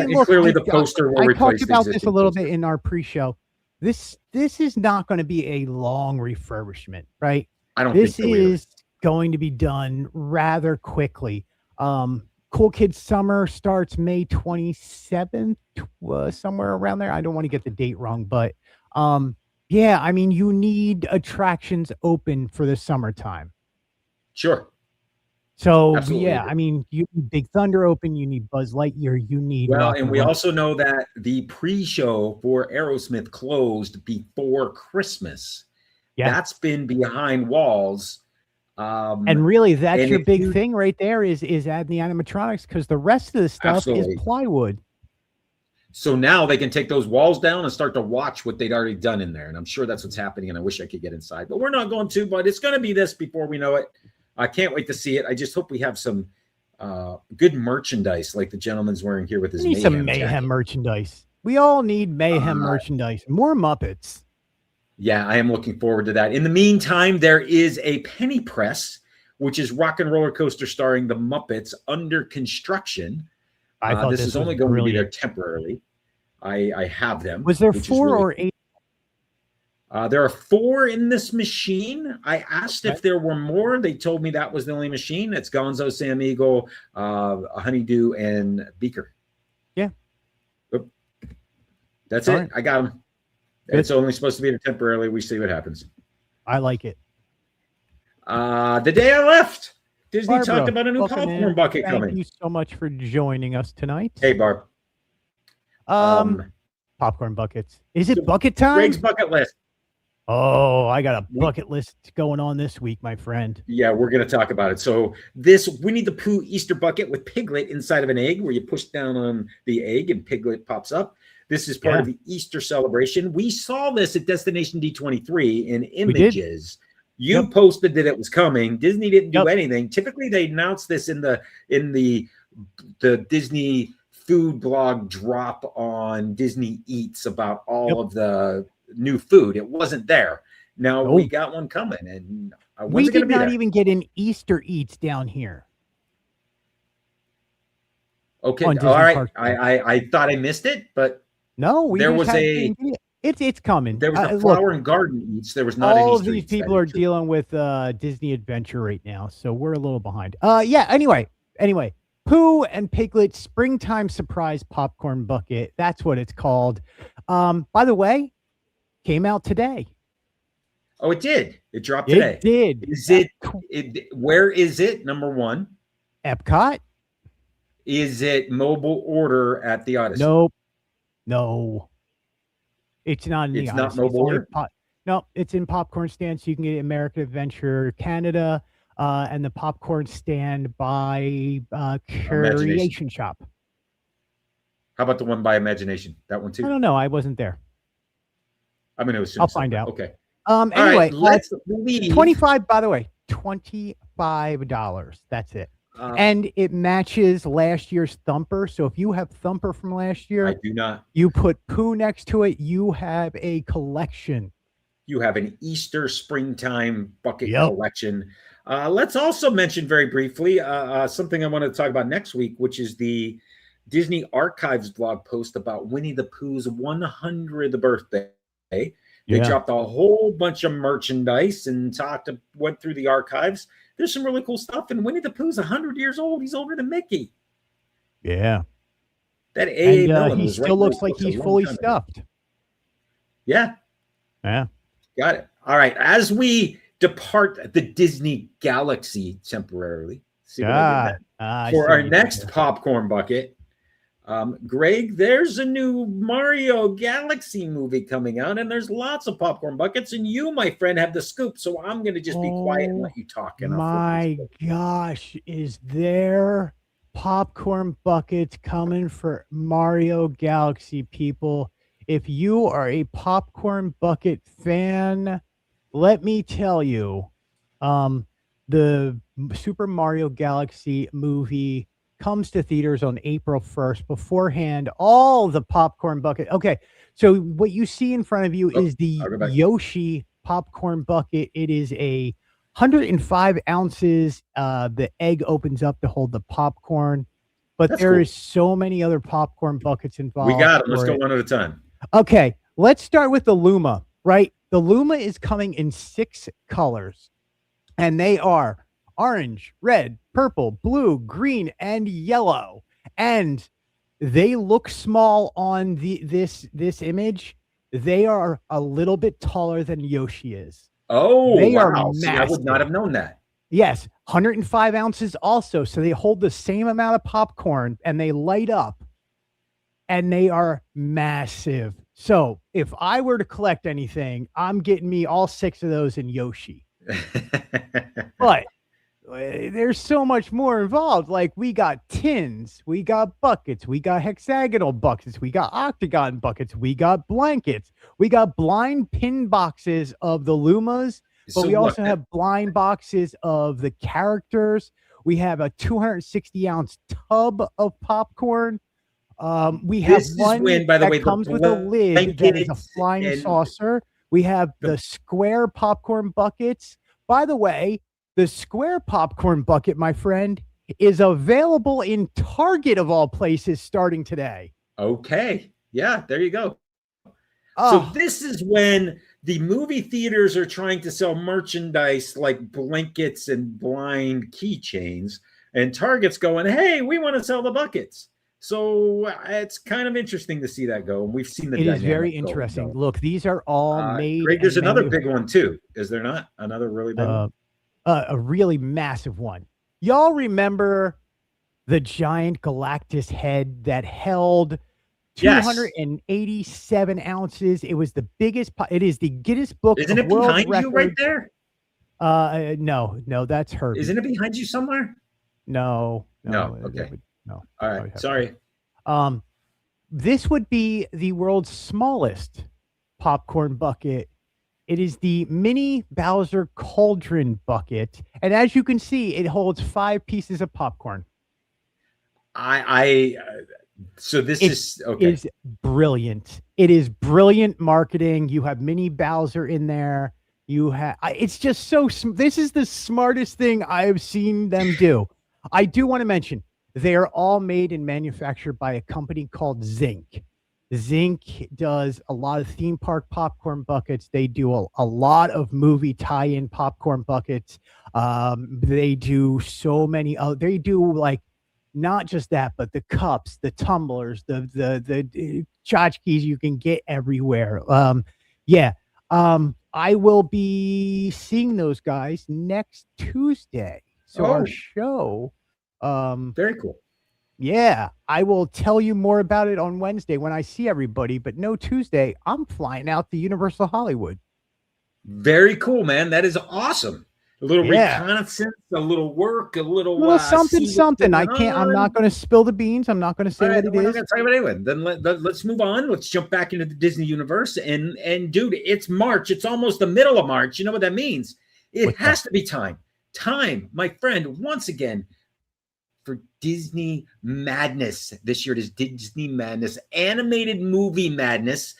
look,
clearly the poster will
I talked about this a little
poster.
bit in our pre-show. This is not going to be a long refurbishment, right?
I don't
think
so
either. This is going to be done rather quickly. Cool Kids Summer starts May 27th, somewhere around there. I don't want to get the date wrong, but yeah, I mean, you need attractions open for the summertime.
Sure.
So yeah, I mean, you need Big Thunder open, you need Buzz Lightyear, you need
and we also know that the pre-show for Aerosmith closed before Christmas. Yeah, that's been behind walls.
And really, that's your big thing right there is adding the animatronics, because the rest of the stuff is plywood.
So now they can take those walls down and start to watch what they'd already done in there. And I'm sure that's what's happening. And I wish I could get inside, but we're not going to. But it's going to be this before we know it. I can't wait to see it. I just hope we have some good merchandise like the gentleman's wearing here with his
Mayhem. Some Mayhem merchandise. We all need Mayhem merchandise. More Muppets.
Yeah, I am looking forward to that. In the meantime, there is a penny press, which is Rock and Roller Coaster starring the Muppets under construction.
I thought
this is only going to be there temporarily. I have them.
Was there 4 or 8?
There are 4 in this machine. I asked if there were more. They told me that was the only machine. It's Gonzo, Sam Eagle, Honeydew, and Beaker.
Yeah.
Oop. That's it. Right. I got them. It's only supposed to be there temporarily. We see what happens.
I like it.
The day I left, Disney talked about a new popcorn bucket coming.
Thank you so much for joining us tonight.
Hey, Barb.
Popcorn buckets. Is it bucket time?
Greg's bucket list.
Oh, I got a bucket list going on this week, my friend.
Yeah, we're going to talk about it. So this Winnie the Pooh Easter bucket with Piglet inside of an egg, where you push down on the egg and Piglet pops up. This is part of the Easter celebration. We saw this at Destination D23 in images. You posted that it was coming. Disney didn't do anything. Typically, they announce this in the Disney food blog drop on Disney Eats about all of the new food. It wasn't there. Now we got one coming, and
we did not even get an Easter Eats down here.
Okay, all right. I thought I missed it, but
no,
there was
it's coming.
There was a Flower and Garden Eats. There was not any.
All of these people are dealing with Disney Adventure right now, so we're a little behind. Yeah. Anyway, Pooh and Piglet Springtime Surprise Popcorn Bucket. That's what it's called. By the way, came out today.
Oh, it did. It dropped today.
It did.
Is it? Where is it? Number one.
EPCOT.
Is it mobile order at the Odyssey?
Nope. No. It's not in the Odyssey.
It's not mobile order?
No, it's in popcorn stand, so you can get American Adventure Canada and the popcorn stand by Creation Shop.
How about the one by Imagination? That one too?
I don't know. I wasn't there.
I'm going to assume.
I'll find out.
Okay.
Anyway,
right, let's leave.
25, by the way, $25. That's it. And it matches last year's Thumper. So if you have Thumper from last year,
I do not.
You put Pooh next to it, you have a collection.
You have an Easter springtime bucket collection. Let's also mention very briefly something I want to talk about next week, which is the Disney Archives blog post about Winnie the Pooh's 100th birthday. They dropped a whole bunch of merchandise and went through the archives. There's some really cool stuff. And Winnie the Pooh's 100 years old. He's older than Mickey.
Yeah.
That A.
He still looks like he's fully stuffed.
Yeah.
Yeah.
Got it. All right. As we depart the Disney galaxy temporarily, for our next popcorn bucket, Greg, there's a new Mario Galaxy movie coming out, and there's lots of popcorn buckets, and you, my friend, have the scoop, so I'm going to just be quiet and let you talk.
My gosh, is there popcorn buckets coming for Mario Galaxy, people? If you are a popcorn bucket fan, let me tell you, the Super Mario Galaxy movie comes to theaters on April 1st. Beforehand, all the popcorn bucket. Okay, so what you see in front of you is the Yoshi popcorn bucket. It is a 105 ounces. The egg opens up to hold the popcorn, but there is so many other popcorn buckets involved.
We got them. Let's go one at a time.
Okay, let's start with the Luma, right? The Luma is coming in 6 colors, and they are orange, red, purple, blue, green, and yellow. And they look small on this image. They are a little bit taller than Yoshi is.
Oh, they are massive. I would not have known that.
Yes, 105 ounces also. So they hold the same amount of popcorn, and they light up, and they are massive. So if I were to collect anything, I'm getting me all 6 of those in Yoshi. But there's so much more involved. Like, we got tins, we got buckets, we got hexagonal buckets, we got octagon buckets, we got blankets, we got blind pin boxes of the Lumas, but we also have blind boxes of the characters. We have a 260 ounce tub of popcorn. We have one that comes with a lid that is a flying saucer. We have the square popcorn buckets. By the way, the square popcorn bucket, my friend, is available in Target of all places starting today.
Okay. Yeah, there you go. So this is when the movie theaters are trying to sell merchandise like blankets and blind keychains, and Target's going, hey, we want to sell the buckets. So it's kind of interesting to see that go. And we've seen the
It is very interesting. Look, these are all made.
Greg, there's another big one too. Is there not? Another really big one?
A really massive one. Y'all remember the giant Galactus head that held
Yes.
287 ounces. It was the biggest. It is the Guinness Book
Isn't
of
it
World
behind you right there?
No, that's Herbie.
Isn't it behind you somewhere?
No.
Okay.
No.
All right. Sorry.
This would be the world's smallest popcorn bucket. It is the mini Bowser Cauldron bucket, and as you can see, it holds 5 pieces of popcorn.
So this
is brilliant. It is brilliant marketing. You have mini Bowser in there. You have. It's just so. This is the smartest thing I have seen them do. I do want to mention they are all made and manufactured by a company called Zinc. Zinc does a lot of theme park popcorn buckets. They do a lot of movie tie-in popcorn buckets. They do so many. They do like not just that, but the cups, the tumblers, the tchotchkes you can get everywhere. I will be seeing those guys next Tuesday. So our show.
Very cool.
Yeah, I will tell you more about it on Wednesday when I see everybody, but no Tuesday. I'm flying out to Universal Hollywood.
Very cool, man. That is awesome. A little reconnaissance, a little work, a little
something. I'm not going to spill the beans. I'm not going to say what it is.
Anyway, then let's move on. Let's jump back into the Disney universe. And dude, it's March. It's almost the middle of March. You know what that means? It has to be time. Time, my friend, once again, for Disney Madness. This year it is Disney Madness, animated movie madness,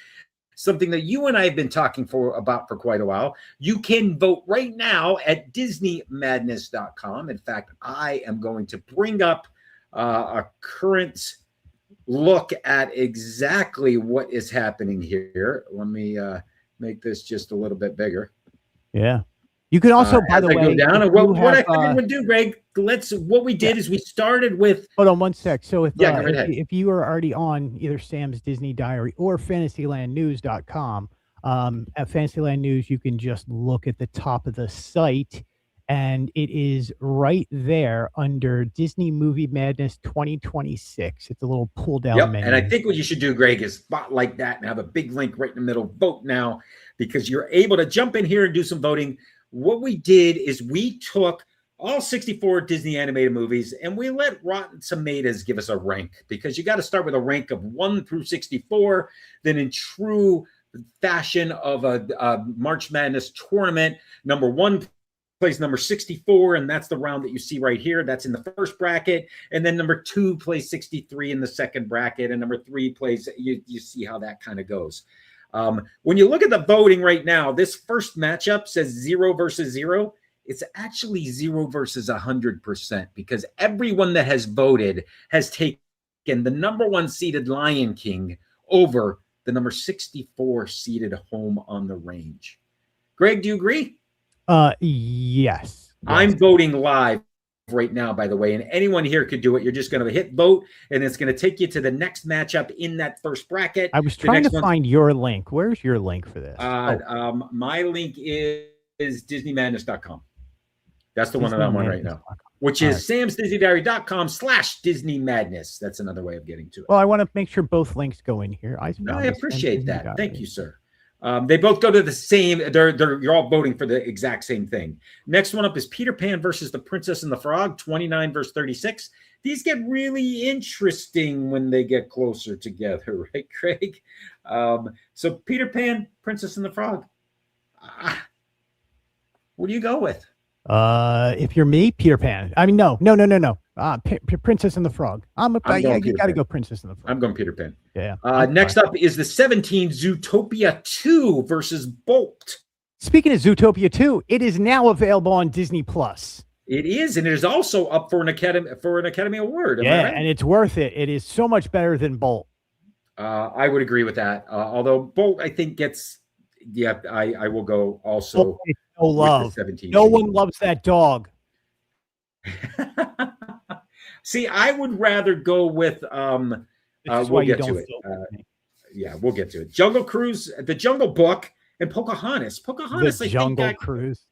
something that you and I have been talking about for quite a while. You can vote right now at DisneyMadness.com. In fact, I am going to bring up a current look at exactly what is happening here. Let me make this just a little bit bigger.
Yeah. You can also, by the way,
go down. What I figured would do, Greg. What we did is we started with.
Hold on one sec. So if you are already on either Sam's Disney Diary or FantasylandNews.com, at Fantasyland News, you can just look at the top of the site, and it is right there under Disney Movie Madness 2026. It's a little pull down menu.
And I think what you should do, Greg, is spotlight that and have a big link right in the middle. Vote now, because you're able to jump in here and do some voting. What we did is we took all 64 Disney animated movies and we let Rotten Tomatoes give us a rank, because you got to start with a rank of 1 through 64. Then in true fashion of a March Madness tournament, number 1 plays number 64, and that's the round that you see right here. That's in the first bracket. And then number 2 plays 63 in the second bracket, and number 3 plays, you see how that kind of goes. When you look at the voting right now, this first matchup says 0 versus 0. It's actually 0 versus 100%, because everyone that has voted has taken the number 1 seeded Lion King over the number 64 seeded Home on the Range. Greg, do you agree?
Yes.
I'm voting live right now, by the way, and anyone here could do it. You're just going to hit vote, and it's going to take you to the next matchup in that first bracket.
I was trying to find your link. Where's your link for this?
My link is DisneyMadness.com. That's the one that I'm on right now, which is samsdisneydiary.com/Disney Madness. That's another way of getting to it.
Well, I want to make sure both links go in here. I
appreciate that. Thank you, sir. They both go to the same. You're all voting for the exact same thing. Next one up is Peter Pan versus the Princess and the Frog, 29 versus 36. These get really interesting when they get closer together, right, Craig? So Peter Pan, Princess and the Frog. What do you go with?
If you're me, Peter Pan. I mean, no. Princess and the Frog. You got to go Princess and the Frog.
I'm going Peter Pan.
Yeah.
Next up is the 17 Zootopia 2 versus Bolt.
Speaking of Zootopia 2, it is now available on Disney Plus.
It is, and it is also up for an Academy Award.
Right? And it's worth it. It is so much better than Bolt.
I would agree with that. Although Bolt, I think I will go also.
No love. No one loves that dog.
See, I would rather go with we'll get to it. We'll get to it. Jungle Cruise, The Jungle Book, and Pocahontas.
The Jungle Cruise,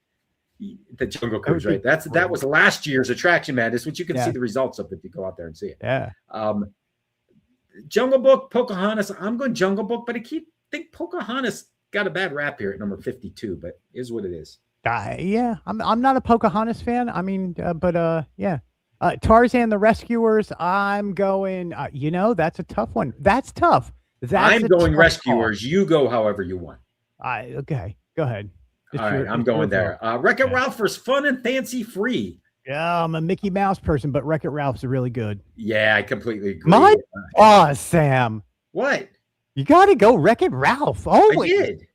right? That was last year's Attraction Madness, which you can see the results of if you go out there and see it.
Yeah.
Jungle Book, Pocahontas. I'm going Jungle Book, but I think Pocahontas got a bad rap here at number 52, but is what it is.
Yeah, I'm not a Pocahontas fan. I mean, yeah. Tarzan the Rescuers. I'm going. That's a tough one. That's tough.
I'm going Rescuers. Call. You go however you want.
Okay. Go ahead.
All right, I'm going there. Wreck-It Ralph is fun and fancy free.
Yeah, I'm a Mickey Mouse person, but Wreck-It Ralph's really good.
Yeah, I completely agree.
Sam.
What?
You got to go Wreck-It Ralph. Oh,
I did.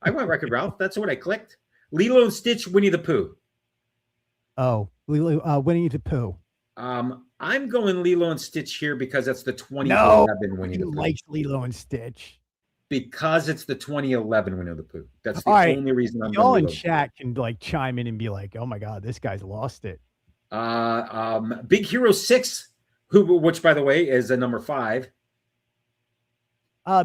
I went Wreck-It Ralph. That's what I clicked. Lilo and Stitch, Winnie the Pooh.
Oh, Winnie the Pooh.
I'm going Lilo and Stitch here because that's the 2011 Winnie the Pooh.
Likes Lilo and Stitch.
Because it's the 2011 Winnie the Pooh. That's the only reason I'm
going. Y'all in chat can chime in and be like, "Oh my God, this guy's lost it."
Big Hero 6, which by the way is a number 5.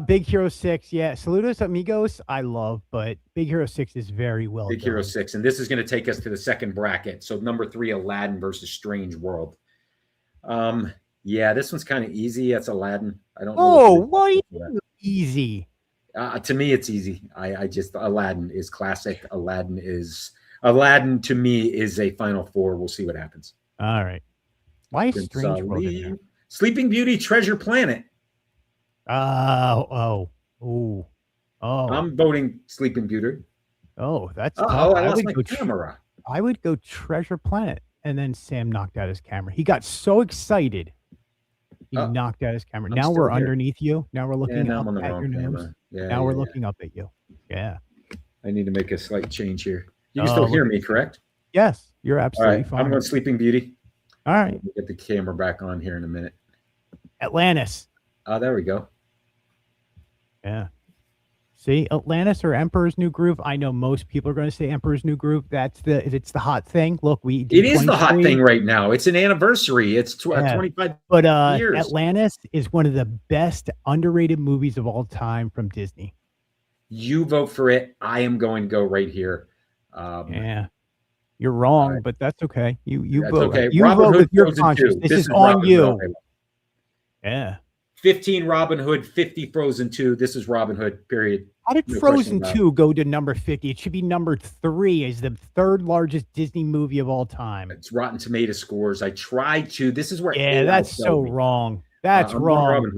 Big Hero 6, yeah. Saludos Amigos, I love, but Big Hero 6 is very well done.
Big Hero 6, and this is going to take us to the second bracket. So number 3, Aladdin versus Strange World. Yeah, this one's kind of easy. That's Aladdin. I don't know.
Oh, what easy?
To me, it's easy. I just Aladdin is classic. Aladdin to me is a Final Four. We'll see what happens.
All right. Why is Strange World in there?
Sleeping Beauty, Treasure Planet.
Oh.
I'm voting Sleeping Beauty.
Oh, that's
tough. I lost my camera.
I would go Treasure Planet, and then Sam knocked out his camera. He got so excited. He knocked out his camera. Now we're underneath you. Now we're looking up at your nose. Now we're looking up at you. Yeah.
I need to make a slight change here. You can still hear me, correct?
Yes, you're absolutely fine.
I'm going Sleeping Beauty.
All right.
We'll get the camera back on here in a minute.
Atlantis.
There we go.
Yeah. See, Atlantis or Emperor's New Groove. I know most people are going to say Emperor's New Groove. It's the hot thing. Look, it
is the hot thing right now. It's an anniversary. It's 25
but
years.
Atlantis is one of the best underrated movies of all time from Disney.
You vote for it. I am going to go right here.
Yeah. You're wrong, but that's okay. You vote.
Okay.
You vote with your conscience. This is on you. Yeah.
15 Robin Hood, 50 Frozen 2. This is Robin Hood, period.
How did Frozen 2 go to number 50? It should be number 3 as the third largest Disney movie of all time.
It's Rotten Tomato scores. I tried to. This is where.
Yeah, that's so wrong. That's wrong.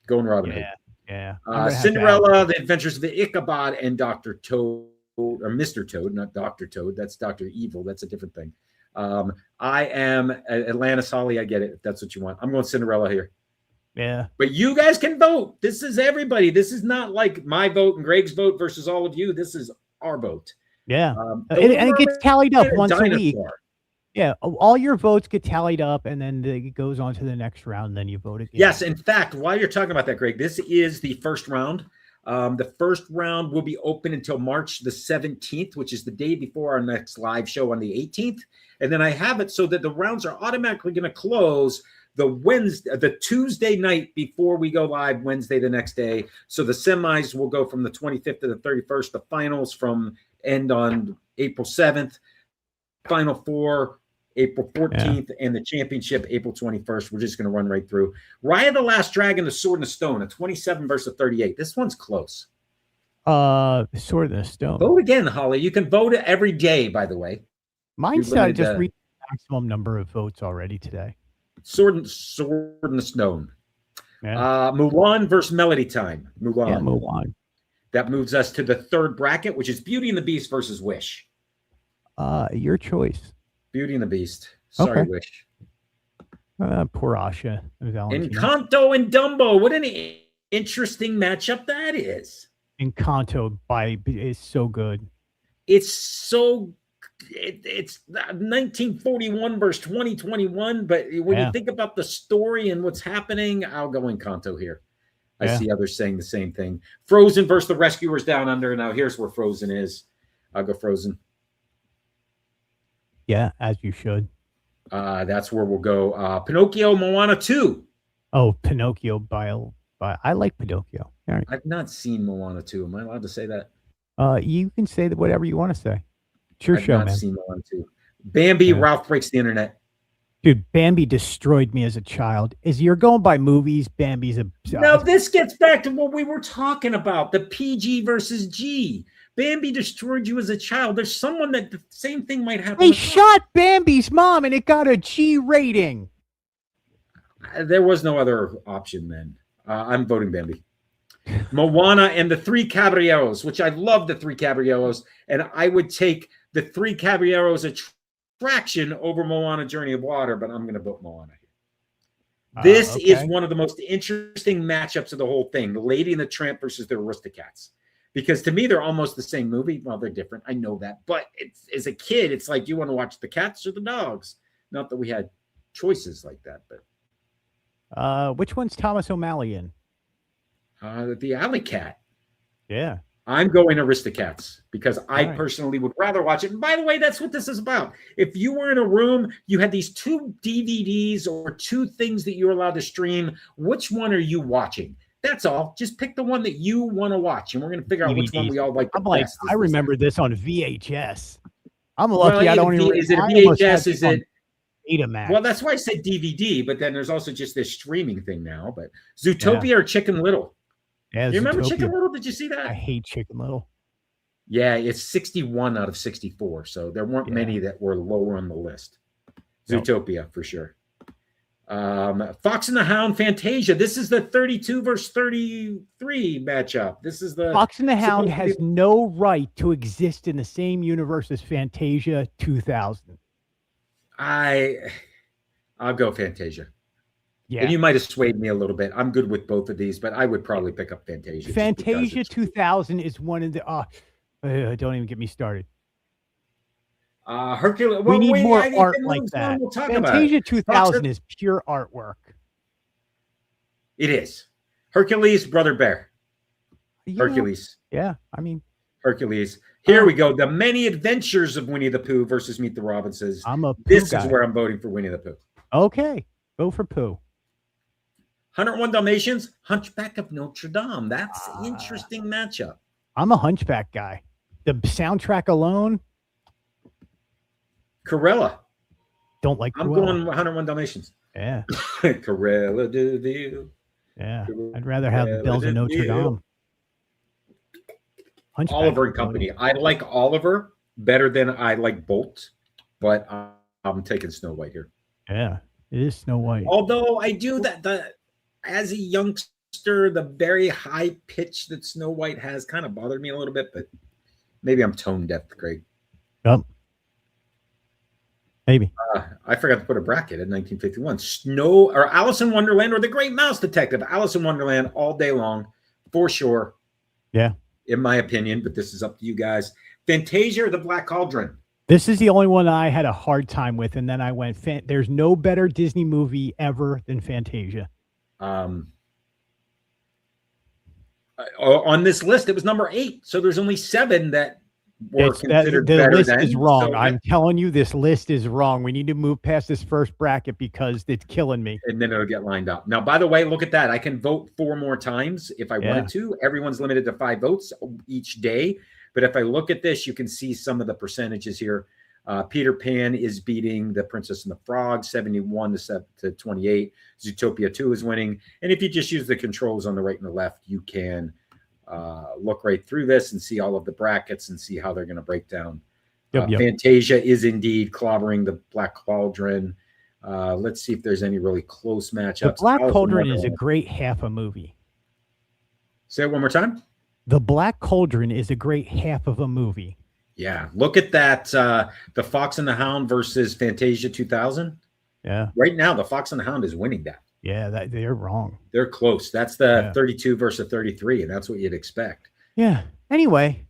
Going Robin Hood.
Yeah.
Cinderella, The Adventures of the Ichabod, and Dr. Toad, or Mr. Toad, not Dr. Toad. That's Dr. Evil. That's a different thing. I am Atlantis, Holly. I get it. If that's what you want. I'm going Cinderella here.
Yeah.
But you guys can vote. This is everybody. This is not like my vote and Greg's vote versus all of you. This is our vote.
Yeah. And it gets tallied up once a week. Yeah. All your votes get tallied up, and then it goes on to the next round. And then you vote again.
Yes. In fact, while you're talking about that, Greg, this is the first round. The first round will be open until March the 17th, which is the day before our next live show on the 18th. And then I have it so that the rounds are automatically going to close the Tuesday night before we go live, Wednesday the next day. So the semis will go from the 25th to the 31st. The finals end on April 7th. Final Four, April 14th, and the championship, April 21st. We're just going to run right through. Raya the Last Dragon, The Sword and the Stone, a 27 versus 38. This one's close.
Sword and the Stone.
Vote again, Holly. You can vote every day, by the way.
Mine said just reached the maximum number of votes already today.
Sword and the Stone.
Yeah.
Mulan versus Melody Time. Mulan.
Yeah, Mulan.
That moves us to the third bracket, which is Beauty and the Beast versus Wish.
Your choice.
Beauty and the Beast. Sorry,
okay.
Wish.
Poor Asha.
Encanto and Dumbo. What an interesting matchup that is.
Encanto is so good.
It's 1941 versus 2021, but when you think about the story and what's happening, I'll go Encanto here. I see others saying the same thing. Frozen versus the Rescuers Down Under. Now here's where Frozen is. I'll go Frozen.
Yeah, as you should.
That's where we'll go. Pinocchio, Moana 2.
Oh, Pinocchio I like Pinocchio. All right.
I've not seen Moana 2. Am I allowed to say that?
You can say whatever you want to say. It's your show, man.
I've not seen Moana 2. Bambi, Ralph Breaks the Internet.
Dude, Bambi destroyed me as a child. As you're going by movies, Bambi's a.
Now, this gets back to what we were talking about, the PG versus G. Bambi destroyed you as a child. There's someone that the same thing might happen.
They shot Bambi's mom and it got a G rating.
There was no other option then. I'm voting Bambi. Moana and the Three Caballeros, which I love the Three Caballeros, and I would take the Three Caballeros attraction over Moana Journey of Water, but I'm going to vote Moana here. This is one of the most interesting matchups of the whole thing, the Lady and the Tramp versus the Aristocats. Because to me, they're almost the same movie. Well, they're different. I know that. But as a kid, it's like, you want to watch the cats or the dogs? Not that we had choices like that. But
which one's Thomas O'Malley in?
The Alley Cat.
Yeah.
I'm going Aristocats because I personally would rather watch it. And by the way, that's what this is about. If you were in a room, you had these 2 DVDs or 2 things that you're allowed to stream, which one are you watching? That's all. Just pick the one that you want to watch, and we're going to figure out which one we all like the best.
I remember this on VHS. I'm lucky.
Well,
I don't even.
Is it VHS? Is it
Betamax?
Well, that's why I said DVD. But then there's also just this streaming thing now. But Zootopia or Chicken Little?
Yeah,
you remember Chicken Little? Did you see that?
I hate Chicken Little.
Yeah, it's 61 out of 64. So there weren't many that were lower on the list. Zootopia for sure. Fox and the Hound, Fantasia. This is the 32 versus 33 matchup. This is the
Fox and the Hound has no right to exist in the same universe as Fantasia 2000.
I'll go Fantasia.
Yeah,
and you might have swayed me a little bit. I'm good with both of these, but I would probably pick up Fantasia.
Fantasia 2000 is one of the. Don't even get me started.
Hercules.
We need more art like that.
We'll talk
Fantasia 2000 is pure artwork.
It is. Hercules, Brother Bear. Hercules.
Yeah, I mean.
Hercules. Here we go. The Many Adventures of Winnie the Pooh versus Meet the Robinsons. This is where I'm voting for Winnie the Pooh.
Okay. Go for Pooh.
101 Dalmatians, Hunchback of Notre Dame. That's an interesting matchup.
I'm a Hunchback guy. The soundtrack alone.
Cruella.
Don't like Cruella.
I'm going 101 Dalmatians.
Yeah.
Cruella de Vil.
Yeah. I'd rather have the Bells of Notre Dame.
Hunchback. Oliver and Company. I like Oliver better than I like Bolt, but I'm taking Snow White here.
Yeah, it is Snow White.
Although I do that as a youngster, the very high pitch that Snow White has kind of bothered me a little bit, but maybe I'm tone deaf, Greg.
Yep. Maybe.
I forgot to put a bracket in 1951. Alice in Wonderland or The Great Mouse Detective. Alice in Wonderland all day long, for sure.
Yeah.
In my opinion, but this is up to you guys. Fantasia or The Black Cauldron?
This is the only one I had a hard time with, and then I went, there's no better Disney movie ever than Fantasia.
On this list, it was number 8, so there's only 7 that were considered better.
The list is wrong. I'm telling you, this list is wrong. We need to move past this first bracket because it's killing me.
And then it'll get lined up. Now, by the way, look at that. I can vote 4 more times if I wanted to. Everyone's limited to 5 votes each day. But if I look at this, you can see some of the percentages here. Peter Pan is beating The Princess and the Frog, 71 to 28. Zootopia 2 is winning. And if you just use the controls on the right and the left, you can look right through this and see all of the brackets and see how they're going to break down. Fantasia is indeed clobbering The Black Cauldron. Let's see if there's any really close matchups.
The Black Cauldron is a great half a movie.
Say it one more time.
The Black Cauldron is a great half of a movie.
Yeah. Look at that. The Fox and the Hound versus Fantasia 2000.
Yeah.
Right now, the Fox and the Hound is winning that.
Yeah, they're wrong.
They're close. That's the 32 versus 33, and that's what you'd expect.
Yeah. Anyway,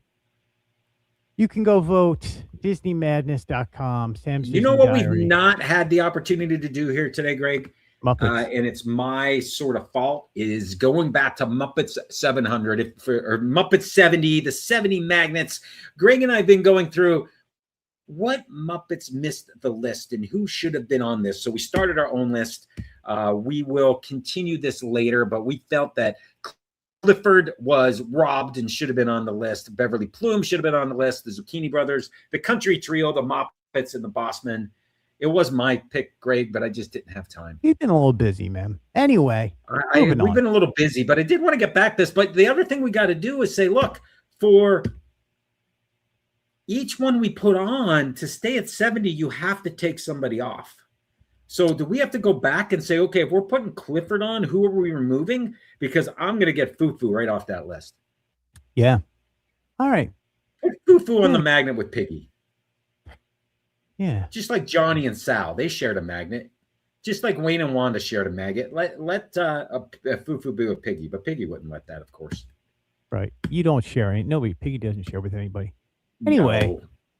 you can go vote DisneyMadness.com. Sam's
You know what we've not had the opportunity to do here today, Greg? And it's my sort of fault, is going back to Muppets 700 or Muppets 70, the 70 magnets. Greg and I have been going through what Muppets missed the list and who should have been on this. So we started our own list. We will continue this later, but we felt that Clifford was robbed and should have been on the list. Beverly Plume should have been on the list. The Zucchini Brothers, the Country Trio, the Muppets, and the Bossmen.
it
was my pick, Greg, but I just didn't have time.
You've been a little busy, man. Anyway,
we've been a little busy, but I did want to get back this. But the other thing we got to do is say, look, for each one we put on to stay at 70, you have to take somebody off. So do we have to go back and say, okay, if we're putting Clifford on, who are we removing? Because I'm going to get Foo-Foo right off that list.
Yeah. All right.
Put Foo-Foo on the magnet with Piggy.
Yeah.
Just like Johnny and Sal, they shared a magnet. Just like Wayne and Wanda shared a magnet. Let Foo-Foo be with Piggy, but Piggy wouldn't let that, of course.
Right. You don't share any. Nobody. Piggy doesn't share with anybody. Anyway,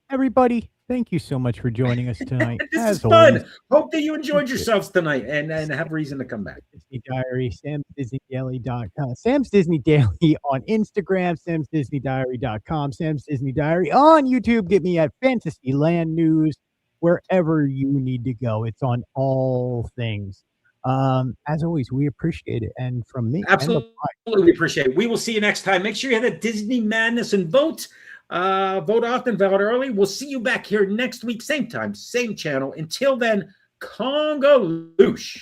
everybody, thank you so much for joining us tonight.
This is fun. Hope that you enjoyed yourselves tonight and have reason to come back.
Disney Diary, SamsDisneyDaily.com, Sam's Disney Daily on Instagram, SamsDisneyDiary.com, Sam's Disney Diary on YouTube. Get me at Fantasyland News, wherever you need to go. It's on all things. As always, we appreciate it. And from me,
absolutely we appreciate it. We will see you next time. Make sure you have the Disney Madness and vote. Vote often, vote early. We'll see you back here next week, same time, same channel. Until then, Congaloosh.